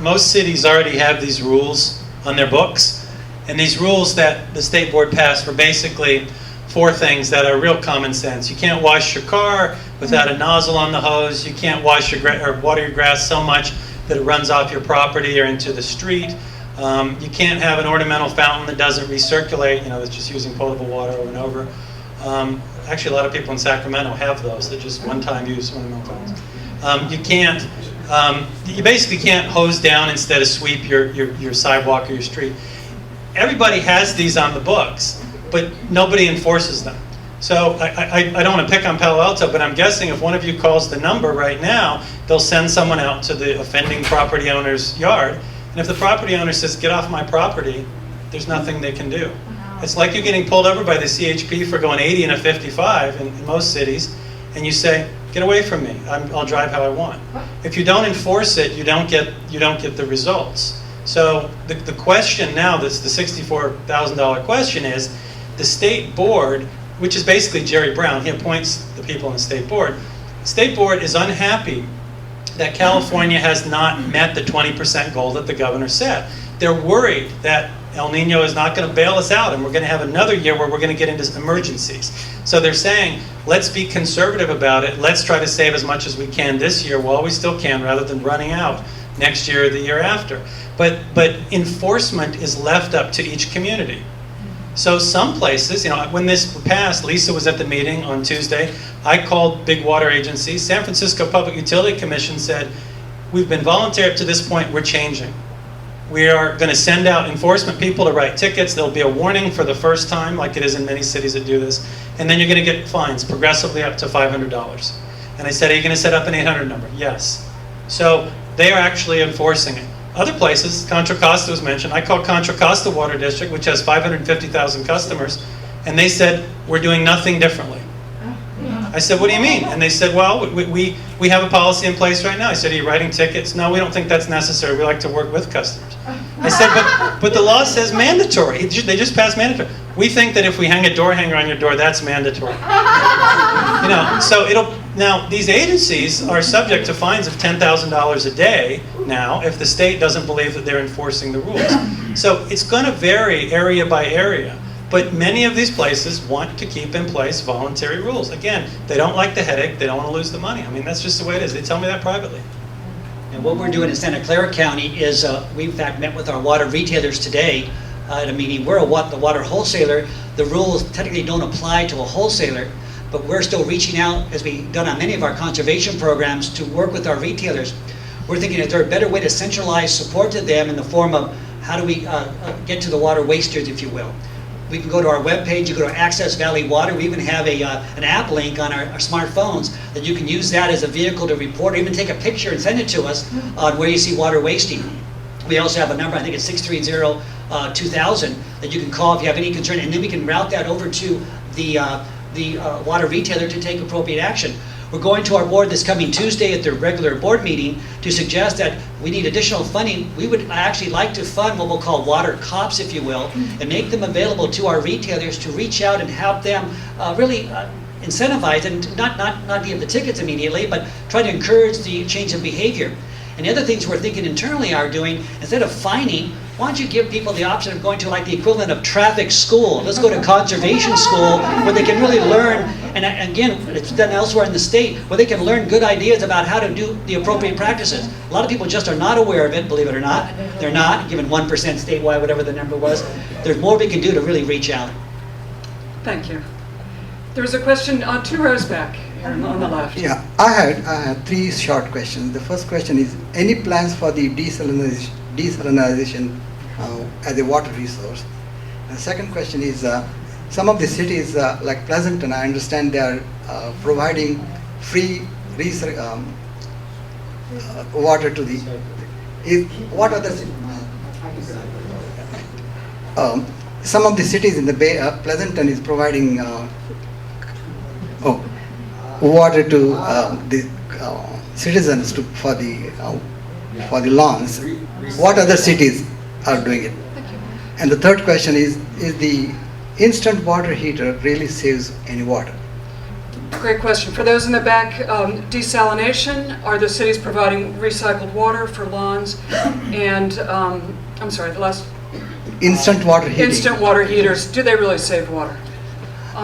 Most cities already have these rules on their books. And these rules that the state board passed were basically 4 things that are real common sense. You can't wash your car without a nozzle on the hose. You can't wash or water your grass so much that it runs off your property or into the street. You can't have an ornamental fountain that doesn't recirculate, that's just using potable water over and over. Actually, a lot of people in Sacramento have those. They're just one-time use ornamental fountains. You basically can't hose down instead of sweep your sidewalk or your street. Everybody has these on the books, but nobody enforces them. So I don't want to pick on Palo Alto, but I'm guessing if one of you calls the number right now, they'll send someone out to the offending property owner's yard. And if the property owner says, get off my property, there's nothing they can do. It's like you're getting pulled over by the CHP for going 80 and a 55 in most cities, and you say, get away from me, I'll drive how I want. If you don't enforce it, you don't get the results. So the question now, that's the $64,000 question, is the state board, which is basically Jerry Brown, he appoints the people in the state board. The state board is unhappy that California has not met the 20% goal that the governor set. They're worried that El Nino is not going to bail us out, and we're going to have another year where we're going to get into emergencies. So they're saying, let's be conservative about it. Let's try to save as much as we can this year while we still can, rather than running out next year or the year after. But enforcement is left up to each community. So some places, when this passed, Lisa was at the meeting on Tuesday. I called big water agencies. San Francisco Public Utility Commission said, we've been voluntary up to this point, we're changing. We are going to send out enforcement people to write tickets. There'll be a warning for the first time, like it is in many cities that do this. And then you're going to get fines progressively up to $500. And I said, are you going to set up an 800 number? Yes. So they are actually enforcing it. Other places, Contra Costa was mentioned. I called Contra Costa Water District, which has 550,000 customers, and they said, we're doing nothing differently. I said, what do you mean? And they said, well, we have a policy in place right now. I said, are you writing tickets? No, we don't think that's necessary. We like to work with customers. I said, but the law says mandatory. They just passed mandatory. We think that if we hang a door hanger on your door, that's mandatory. Now these agencies are subject to fines of $10,000 a day now if the state doesn't believe that they're enforcing the rules. So it's going to vary area by area. But many of these places want to keep in place voluntary rules. Again, they don't like the headache. They don't want to lose the money. I mean, that's just the way it is. They tell me that privately. And what we're doing in Santa Clara County is we in fact met with our water retailers today at a meeting. We're the water wholesaler. The rules technically don't apply to a wholesaler, but we're still reaching out, as we've done on many of our conservation programs, to work with our retailers. We're thinking, is there a better way to centralize support to them in the form of how do we get to the water wasters, if you will. We can go to our webpage, you go to Access Valley Water. We even have an app link on our smartphones that you can use that as a vehicle to report, or even take a picture and send it to us on where you see water wasting. We also have a number, I think it's 630-2000, that you can call if you have any concern, and then we can route that over to the water retailer to take appropriate action. We're going to our board this coming Tuesday at their regular board meeting to suggest that we need additional funding. We would actually like to fund what we'll call water cops, if you will, and make them available to our retailers to reach out and help them really incentivize, and not give the tickets immediately, but try to encourage the change of behavior. And the other things we're thinking internally are doing, instead of fining, why don't you give people the option of going to like the equivalent of traffic school? Let's go to conservation school where they can really learn, and again, it's done elsewhere in the state, where they can learn good ideas about how to do the appropriate practices. A lot of people just are not aware of it, believe it or not. They're not, given 1% statewide, whatever the number was. There's more we can do to really reach out. Thank you. There's a question 2 rows back here on the left. Yeah, I had 3 short questions. The first question is, any plans for the desalination as a water resource? And the second question is, some of the cities like Pleasanton, I understand they are providing free water to the, what other, some of the cities in the Bay, Pleasanton is providing water to the citizens for the lawns. What other cities are doing it? And the third question is the instant water heater really saves any water? Great question. For those in the back, desalination, are the cities providing recycled water for lawns? And, I'm sorry, the last instant water heating. Instant water heaters, do they really save water?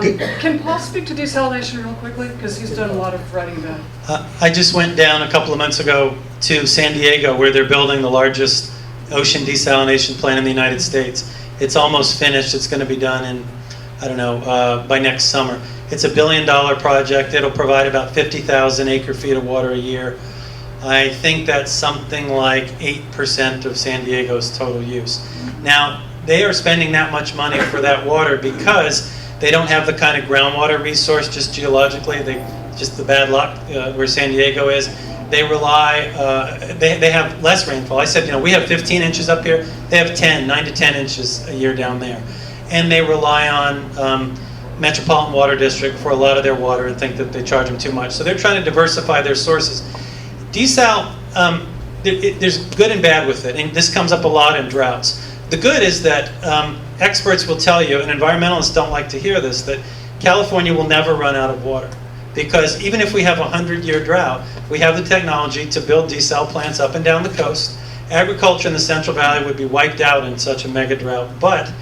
Good. Can Paul speak to desalination real quickly? Because he's done a lot of writing about it. I just went down a couple of months ago to San Diego, where they're building the largest ocean desalination plant in the United States. It's almost finished. It's going to be done in, I don't know, by next summer. It's a $1 billion project. It'll provide about 50,000 acre-feet of water a year. I think that's something like 8% of San Diego's total use. Now, they are spending that much money for that water because they don't have the kind of groundwater resource just geologically. Just the bad luck where San Diego is. They rely, they have less rainfall. I said, we have 15 inches up here. They have 9 to 10 inches a year down there. And they rely on Metropolitan Water District for a lot of their water and think that they charge them too much. So they're trying to diversify their sources. Desal, there's good and bad with it, and this comes up a lot in droughts. The good is that experts will tell you, and environmentalists don't like to hear this, that California will never run out of water. Because even if we have a 100-year drought, we have the technology to build desal plants up and down the coast. Agriculture in the Central Valley would be wiped out in such a mega drought, but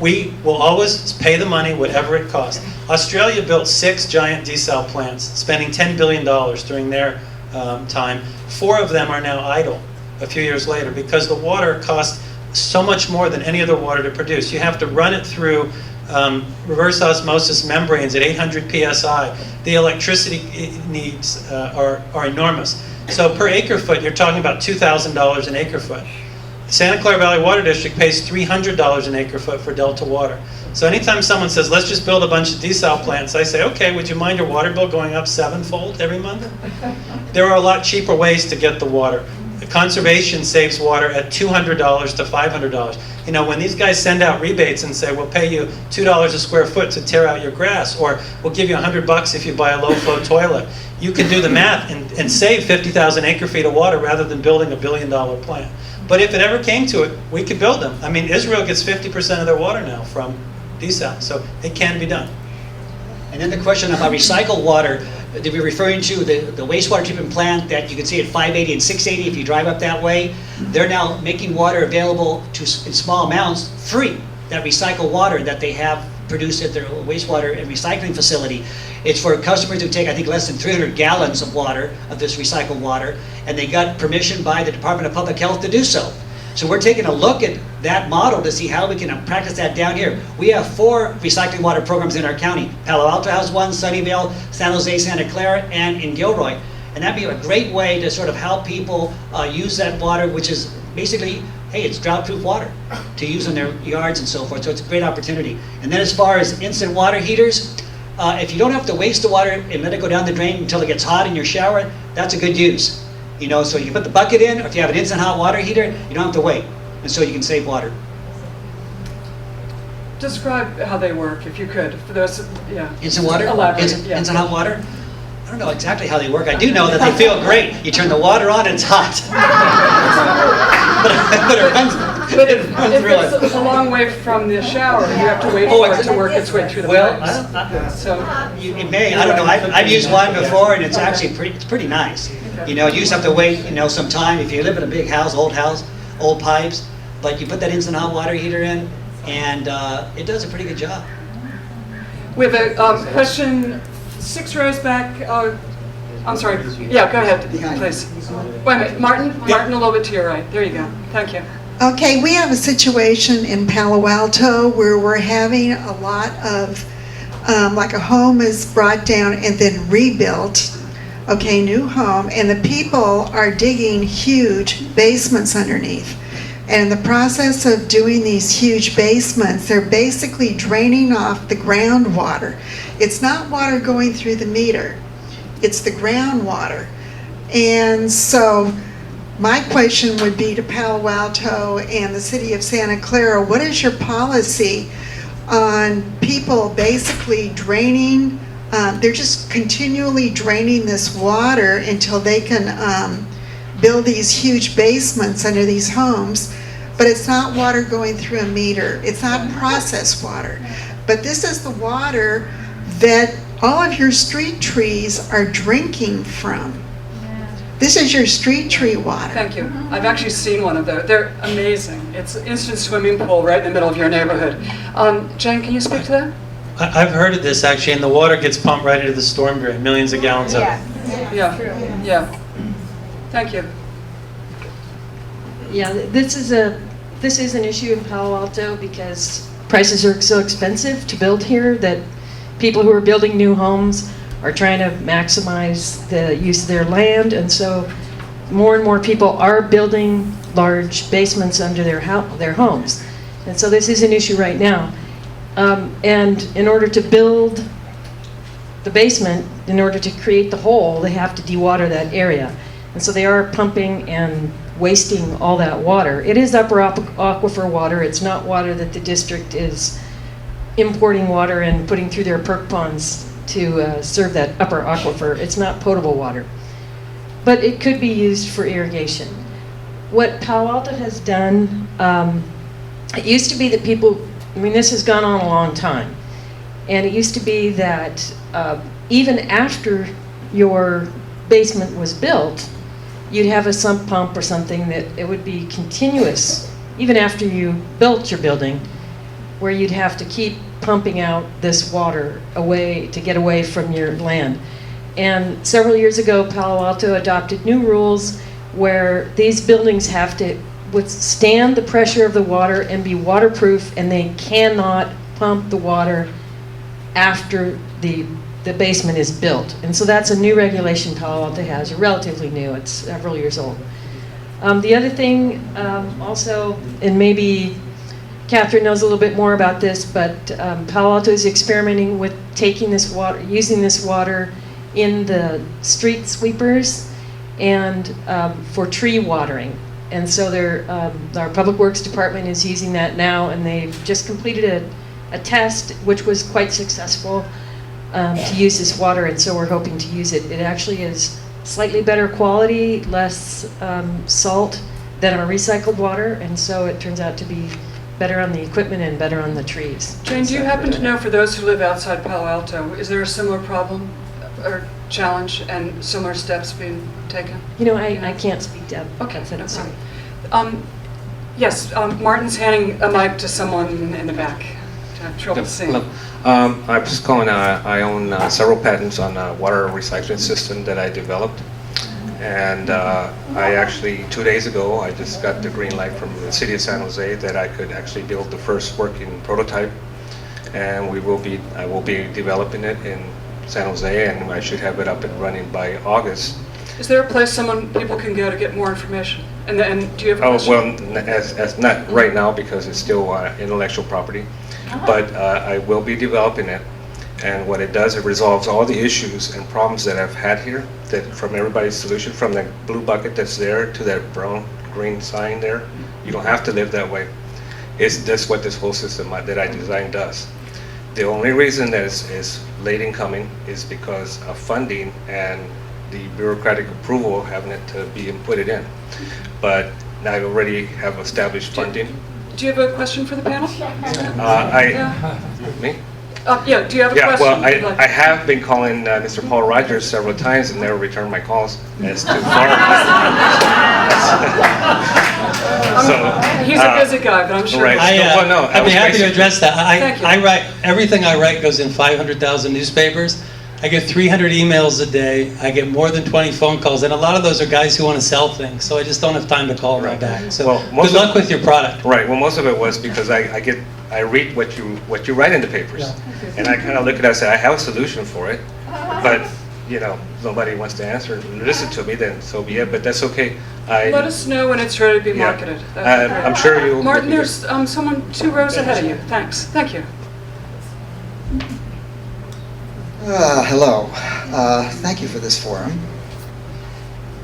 we will always pay the money, whatever it costs. Australia built 6 giant desal plants, spending $10 billion during their time. 4 of them are now idle a few years later because the water costs so much more than any other water to produce. You have to run it through reverse osmosis membranes at 800 psi. The electricity needs are enormous. So per acre foot, you're talking about $2,000 an acre foot. The Santa Clara Valley Water District pays $300 an acre foot for Delta water. So anytime someone says, let's just build a bunch of desal plants, I say, okay, would you mind your water bill going up 7-fold every month? There are a lot cheaper ways to get the water. Conservation saves water at $200 to $500. When these guys send out rebates and say, we'll pay you $2 a square foot to tear out your grass, or we'll give you $100 if you buy a low-flow toilet, you can do the math and save 50,000 acre-feet of water rather than building a $1 billion plant. But if it ever came to it, we could build them. I mean, Israel gets 50% of their water now from desal, so it can be done. And then the question about recycled water, they were referring to the wastewater treatment plant that you can see at 580 and 680 if you drive up that way. They're now making water available in small amounts, free, that recycled water that they have produced at their wastewater and recycling facility. It's for customers who take, I think, less than 300 gallons of water, of this recycled water, and they got permission by the Department of Public Health to do so. So we're taking a look at that model to see how we can practice that down here. We have 4 recycling water programs in our county. Palo Alto has one, Sunnyvale, San Jose, Santa Clara, and in Gilroy. And that'd be a great way to sort of help people use that water, which is basically, hey, it's drought-proof water to use in their yards and so forth. So it's a great opportunity. And then as far as instant water heaters, if you don't have to waste the water and let it go down the drain until it gets hot in your shower, that's a good use. So you put the bucket in, or if you have an instant hot water heater, you don't have to wait. And so you can save water. Describe how they work, if you could, for those, yeah. Instant water? Elaborate, yeah. Instant hot water? I don't know exactly how they work. I do know that they feel great. You turn the water on and it's hot. but it runs, But it runs if through it's a long way from the shower, you have to wait for it to work its way through the pipes. So it may, I don't know. I've used one before and it's actually pretty nice. You just have to wait, some time. If you live in a big house, old pipes, but you put that instant hot water heater in and it does a pretty good job. we have a question, 6 rows back. I'm sorry. Yeah, go ahead, please. Wait a minute, Martin, a little bit to your right. There you go. Thank you. Okay, we have a situation in Palo Alto where we're having a lot of, like a home is brought down and then rebuilt, okay, new home, and the people are digging huge basements underneath. And in the process of doing these huge basements, they're basically draining off the groundwater. It's not water going through the meter, it's the groundwater. And so my question would be to Palo Alto and the city of Santa Clara, what is your policy on people basically draining, they're just continually draining this water until they can build these huge basements under these homes, but it's not water going through a meter, it's not processed water. But this is the water that all of your street trees are drinking from. This is your street tree water. Thank you. I've actually seen one of those. They're amazing. It's an instant swimming pool right in the middle of your neighborhood. Jen, can you speak to that? I've heard of this actually, and the water gets pumped right into the storm drain, millions of gallons of it. Yeah, yeah. Thank you. Yeah, this is an issue in Palo Alto because prices are so expensive to build here that people who are building new homes are trying to maximize the use of their land, and so more and more people are building large basements under their homes. And so this is an issue right now. And in order to build the basement, in order to create the hole, they have to dewater that area. And so they are pumping and wasting all that water. It is upper aquifer water. It's not water that the district is importing water and putting through their perk ponds to serve that upper aquifer. It's not potable water. But it could be used for irrigation. What Palo Alto has done, it used to be that people, I mean, this has gone on a long time. And it used to be that even after your basement was built, you'd have a sump pump or something that it would be continuous, even after you built your building, where you'd have to keep pumping out this water away to get away from your land. And several years ago, Palo Alto adopted new rules where these buildings have to withstand the pressure of the water and be waterproof, and they cannot pump the water after the basement is built. And so that's a new regulation Palo Alto has, relatively new, it's several years old. The other thing also, and maybe Catherine knows a little bit more about this, but Palo Alto is experimenting with taking this water, using this water in the street sweepers and for tree watering. And so our Public Works Department is using that now, and they've just completed a test which was quite successful to use this water, and so we're hoping to use it. It actually is slightly better quality, less salt than our recycled water, and so it turns out to be better on the equipment and better on the trees. Jane, do you happen to know, for those who live outside Palo Alto, is there a similar problem or challenge and similar steps being taken? You know, I can't speak to that. Okay, no problem. Yes, Martin's handing a mic to someone in the back. I have trouble seeing. Hello. I'm just calling. I own several patents on a water recycling system that I developed. And I actually, 2 days ago, I just got the green light from the city of San Jose that I could actually build the first working prototype. And I will be developing it in San Jose, and I should have it up and running by August. Is there a place people can go to get more information? And do you have a question? Well, as not right now because it's still intellectual property, but I will be developing it. And what it does, it resolves all the issues and problems that I've had here, that from everybody's solution, from the blue bucket that's there to that brown-green sign there. You don't have to live that way. That's what this whole system that I designed does. The only reason that it's late in coming is because of funding and the bureaucratic approval of having it to be inputted in. But I already have established funding. Do you have a question for the panel? Me? Yeah, do you have a question? Well, I have been calling Mr. Paul Rogers several times and never returned my calls. It's too far. He's a busy guy, but I'm sure. Right. I'd be happy to address that. Thank you. I write, everything I write goes in 500,000 newspapers. I get 300 emails a day. I get more than 20 phone calls, and a lot of those are guys who want to sell things. So I just don't have time to call right back. So good luck with your product. Right. Well, most of it was because I read what you write in the papers, and I kind of look at it and say I have a solution for it, but nobody wants to answer and listen to me. Then so be it. But that's okay. Let us know when it's ready to be marketed. I'm sure you. Martin, there's someone 2 rows ahead of you. Thanks. Thank you. Hello. Thank you for this forum.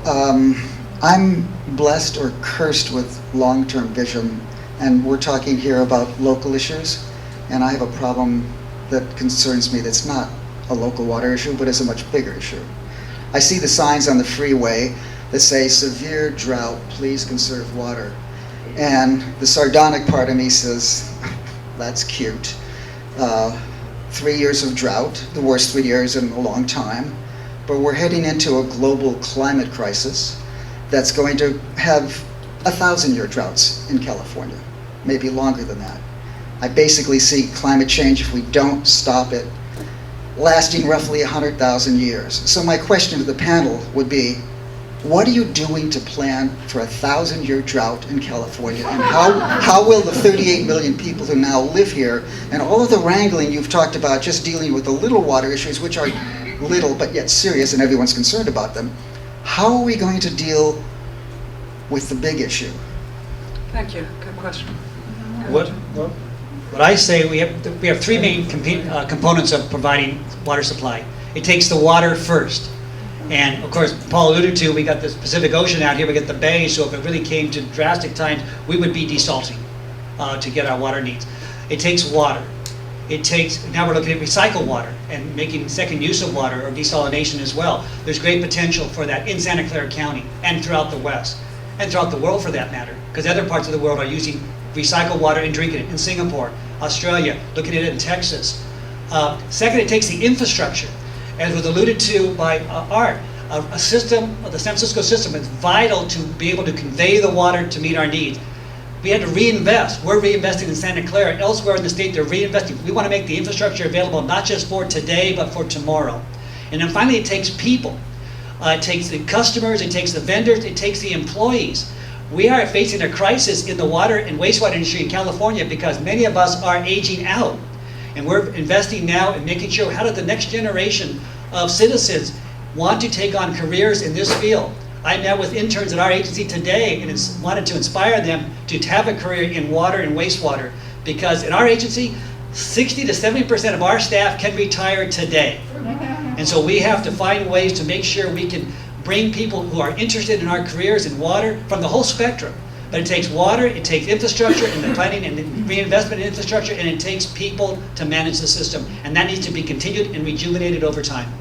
I'm blessed or cursed with long-term vision, and we're talking here about local issues, and I have a problem that concerns me that's not a local water issue, but it's a much bigger issue. I see the signs on the freeway that say, severe drought, please conserve water. And the sardonic part of me says, that's cute. 3 years of drought, the worst 3 years in a long time. but we're heading into a global climate crisis that's going to have 1,000-year droughts in California, maybe longer than that. I basically see climate change, if we don't stop it, lasting roughly 100,000 years. So my question to the panel would be, what are you doing to plan for a 1,000-year drought in California? And how will the 38 million people who now live here, and all of the wrangling you've talked about just dealing with the little water issues, which are little but yet serious and everyone's concerned about them, how are we going to deal with the big issue? Thank you. Good question. What I say, we have three main components of providing water supply. It takes the water first. And of course, Paul alluded to, we got this Pacific Ocean out here, we got the bay, so if it really came to drastic times, we would be desalting to get our water needs. It takes water. Now we're looking at recycled water and making second use of water or desalination as well. There's great potential for that in Santa Clara County and throughout the West, and throughout the world for that matter, because other parts of the world are using recycled water and drinking it. In Singapore, Australia, looking at it in Texas. Second, it takes the infrastructure. As was alluded to by Art, a system, the San Francisco system, is vital to be able to convey the water to meet our needs. We had to reinvest. We're reinvesting in Santa Clara. Elsewhere in the state, they're reinvesting. We want to make the infrastructure available not just for today, but for tomorrow. And then finally, it takes people. It takes the customers, it takes the vendors, it takes the employees. We are facing a crisis in the water and wastewater industry in California because many of us are aging out. And we're investing now in making sure, how does the next generation of citizens want to take on careers in this field? I met with interns at our agency today and wanted to inspire them to have a career in water and wastewater, because in our agency, 60 to 70% of our staff can retire today. And so we have to find ways to make sure we can bring people who are interested in our careers in water from the whole spectrum. But it takes water, it takes infrastructure, and the planning and the reinvestment in infrastructure, and it takes people to manage the system. And that needs to be continued and rejuvenated over time.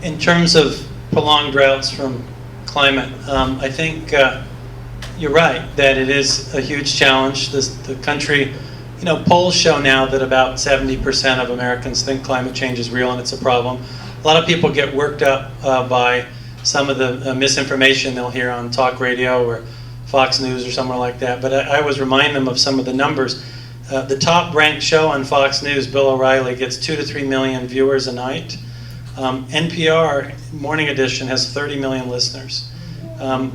In terms of prolonged droughts from climate, I think you're right that it is a huge challenge. The country, polls show now that about 70% of Americans think climate change is real and it's a problem. A lot of people get worked up by some of the misinformation they'll hear on talk radio or Fox News or somewhere like that. But I always remind them of some of the numbers. The top ranked show on Fox News, Bill O'Reilly, gets 2 to 3 million viewers a night. NPR Morning Edition has 30 million listeners.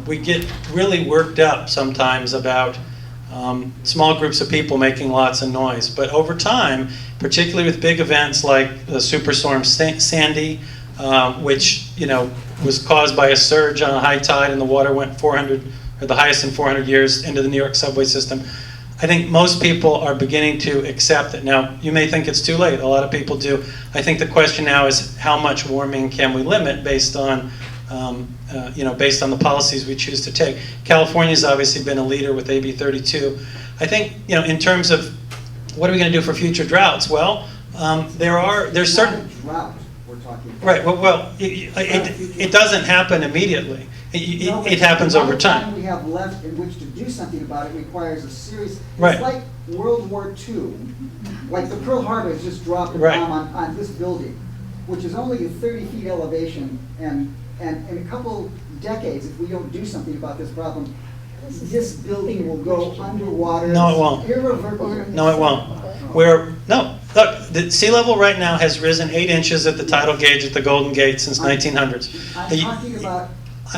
We get really worked up sometimes about small groups of people making lots of noise. But over time, particularly with big events like the Superstorm Sandy, which was caused by a surge on a high tide and the water went 400, or the highest in 400 years, into the New York subway system. I think most people are beginning to accept it. Now, you may think it's too late. A lot of people do. I think the question now is how much warming can we limit based on, based on the policies we choose to take. California's obviously been a leader with AB 32. I think, in terms of what are we going to do for future droughts? Well, there's certain Drought, we're talking. Right. Well, it doesn't happen immediately. It happens over time. The time we have left in which to do something about it requires a series. Right. It's like World War II. Like the Pearl Harbor has just dropped a Right. bomb on this building, which is only at 30 feet elevation, and in a couple decades, if we don't do something about this problem, this building will go underwater. No, it won't. Irreversible. No, it won't. Look, the sea level right now has risen 8 inches at the tidal gauge at the Golden Gate since 1900s. I'm talking about.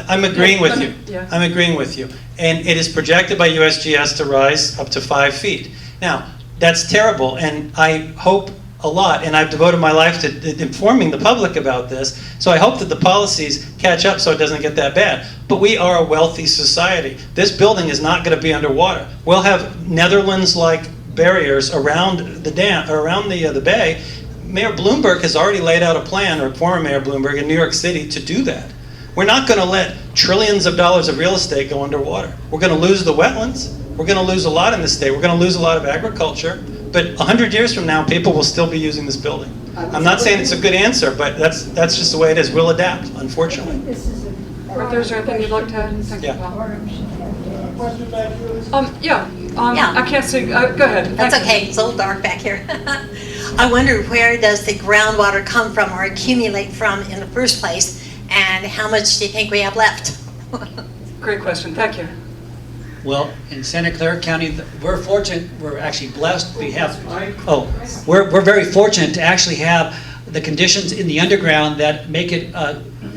I'm agreeing with you. Yeah. I'm agreeing with you. And it is projected by USGS to rise up to 5 feet. Now, that's terrible, and I hope a lot, and I've devoted my life to informing the public about this, so I hope that the policies catch up so it doesn't get that bad. But we are a wealthy society. This building is not going to be underwater. We'll have Netherlands-like barriers around the dam, around the bay. Mayor Bloomberg has already laid out a plan, or former Mayor Bloomberg in New York City, to do that. We're not going to let trillions of dollars of real estate go underwater. We're going to lose the wetlands. We're going to lose a lot in the state. We're going to lose a lot of agriculture. But 100 years from now, people will still be using this building. I'm not saying it's a good answer, but that's just the way it is. We'll adapt, unfortunately. Is there anything you'd like to add? Thank you, Paul. I can't see. Go ahead. That's Thank you. okay. It's a little dark back here. I wondered, where does the groundwater come from or accumulate from in the first place, and how much do you think we have left? Great question, thank you. Well, in Santa Clara County, we're fortunate, we're actually blessed, we're very fortunate to actually have the conditions in the underground that make it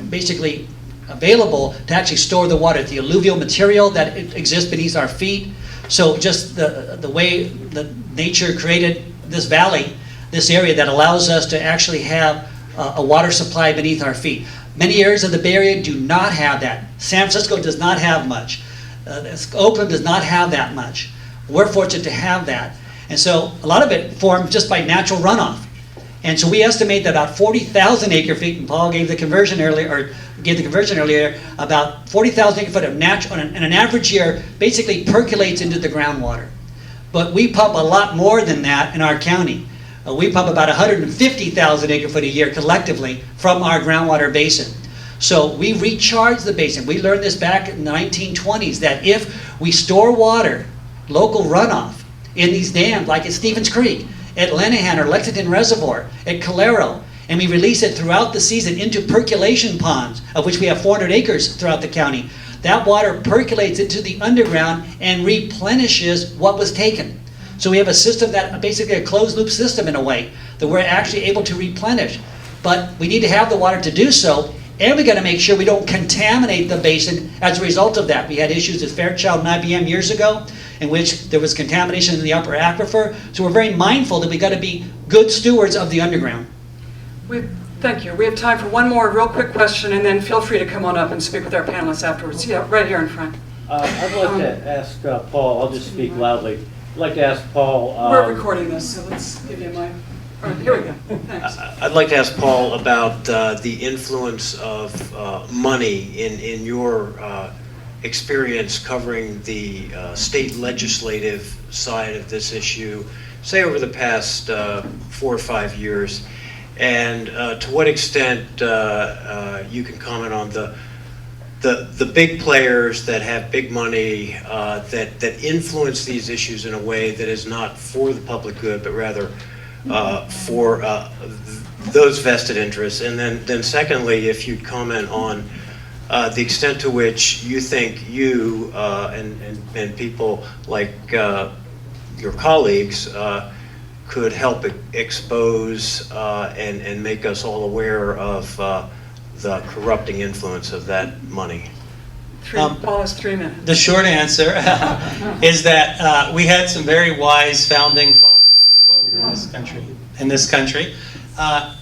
basically available to actually store the water, the alluvial material that exists beneath our feet. So just the way that nature created this valley, this area that allows us to actually have a water supply beneath our feet. Many areas of the Bay Area do not have that. San Francisco does not have much. Oakland does not have that much. We're fortunate to have that. And so a lot of it formed just by natural runoff. And so we estimate that about 40,000 acre feet, and Paul gave the conversion earlier, about 40,000 acre foot of natural, in an average year, basically percolates into the groundwater. But we pump a lot more than that in our county. We pump about 150,000 acre foot a year collectively from our groundwater basin. So we recharge the basin. We learned this back in the 1920s, that if we store water, local runoff, in these dams, like at Stevens Creek, at Lenahan or Lexington Reservoir, at Calero, and we release it throughout the season into percolation ponds, of which we have 400 acres throughout the county, that water percolates into the underground and replenishes what was taken. So we have a system that basically a closed loop system in a way, that we're actually able to replenish. But we need to have the water to do so, and we got to make sure we don't contaminate the basin as a result of that. We had issues at Fairchild and IBM years ago, in which there was contamination in the upper aquifer. So we're very mindful that we got to be good stewards of the underground. Thank you. We have time for one more real quick question, and then feel free to come on up and speak with our panelists afterwards. Yeah, right here in front. I'd like to ask Paul, I'll just speak loudly. I'd like to ask Paul. We're recording this, so let's give you a mic. All right, here we go. Thanks. I'd like to ask Paul about the influence of money in your experience covering the state legislative side of this issue, say over the past 4 or 5 years, and to what extent you can comment on the big players that have big money that influence these issues in a way that is not for the public good, but rather for those vested interests. And then secondly, if you'd comment on the extent to which you think you and people like your colleagues could help expose and make us all aware of the corrupting influence of that money. Paul has 3 minutes. The short answer is that we had some very wise founding fathers in this country.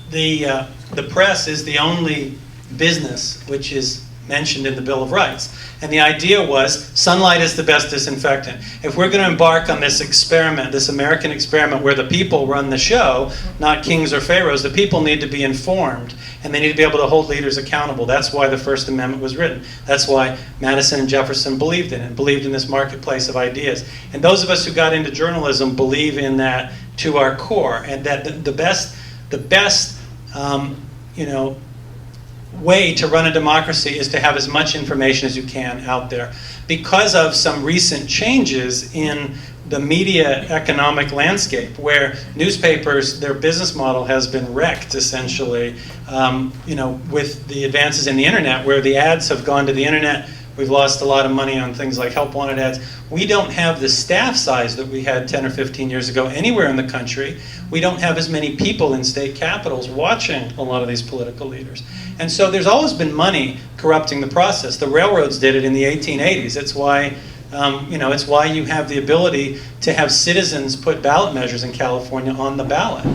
The press is the only business which is mentioned in the Bill of Rights. And the idea was sunlight is the best disinfectant. If we're going to embark on this experiment, this American experiment where the people run the show, not kings or pharaohs, the people need to be informed and they need to be able to hold leaders accountable. That's why the First Amendment was written. That's why Madison and Jefferson believed in it, believed in this marketplace of ideas. And those of us who got into journalism believe in that to our core, and that the best way to run a democracy is to have as much information as you can out there. Because of some recent changes in the media economic landscape, where newspapers, their business model has been wrecked essentially, with the advances in the internet, where the ads have gone to the internet. We've lost a lot of money on things like help wanted ads. We don't have the staff size that we had 10 or 15 years ago anywhere in the country. We don't have as many people in state capitals watching a lot of these political leaders. And so there's always been money corrupting the process. The railroads did it in the 1880s. It's why, it's why you have the ability to have citizens put ballot measures in California on the ballot.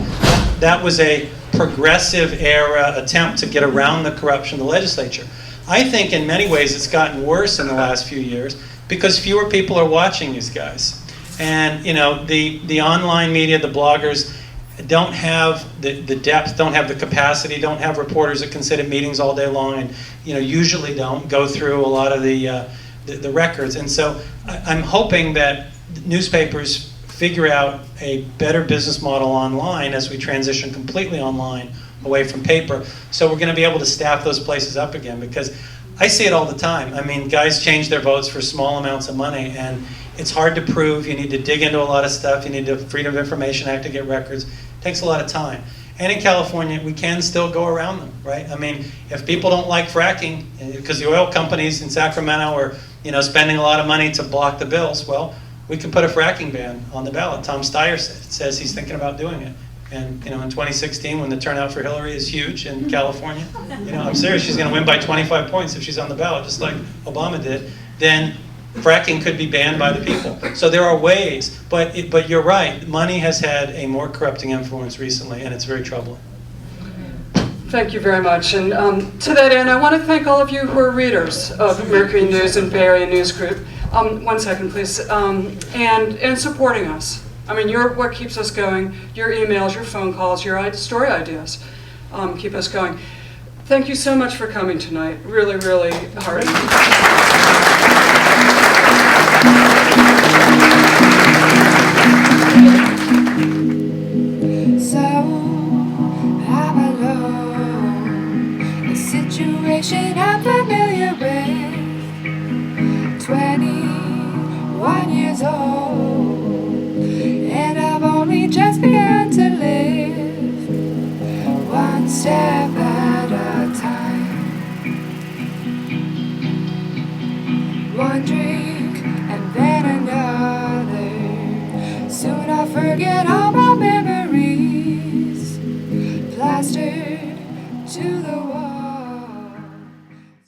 That was a progressive era attempt to get around the corruption of the legislature. I think in many ways it's gotten worse in the last few years because fewer people are watching these guys. And the online media, the bloggers, don't have the depth, don't have the capacity, don't have reporters that can sit at meetings all day long and usually don't go through a lot of the records. And so I'm hoping that newspapers figure out a better business model online as we transition completely online away from paper. So we're going to be able to staff those places up again, because I see it all the time. I mean, guys change their votes for small amounts of money, and it's hard to prove. You need to dig into a lot of stuff. You need the Freedom of Information Act to get records. Takes a lot of time. And in California, we can still go around them, right? I mean, if people don't like fracking, because the oil companies in Sacramento are, spending a lot of money to block the bills, well, we can put a fracking ban on the ballot. Tom Steyer says he's thinking about doing it. And, in 2016, when the turnout for Hillary is huge in California, I'm serious, she's going to win by 25 points if she's on the ballot, just like Obama did, then fracking could be banned by the people. So there are ways, but you're right, money has had a more corrupting influence recently, and it's very troubling. Thank you very much. And to that end, I want to thank all of you who are readers of Mercury News and Bay Area News Group. 1 second, please. And supporting us. I mean, you're what keeps us going. Your emails, your phone calls, your story ideas keep us going. Thank you so much for coming tonight. Really, really heartening. So I'm alone, a situation I'm familiar with. 21 years old, and I've only just begun to live, one step at a time. One drink and then another, soon I'll forget all my memories, plastered to the wall.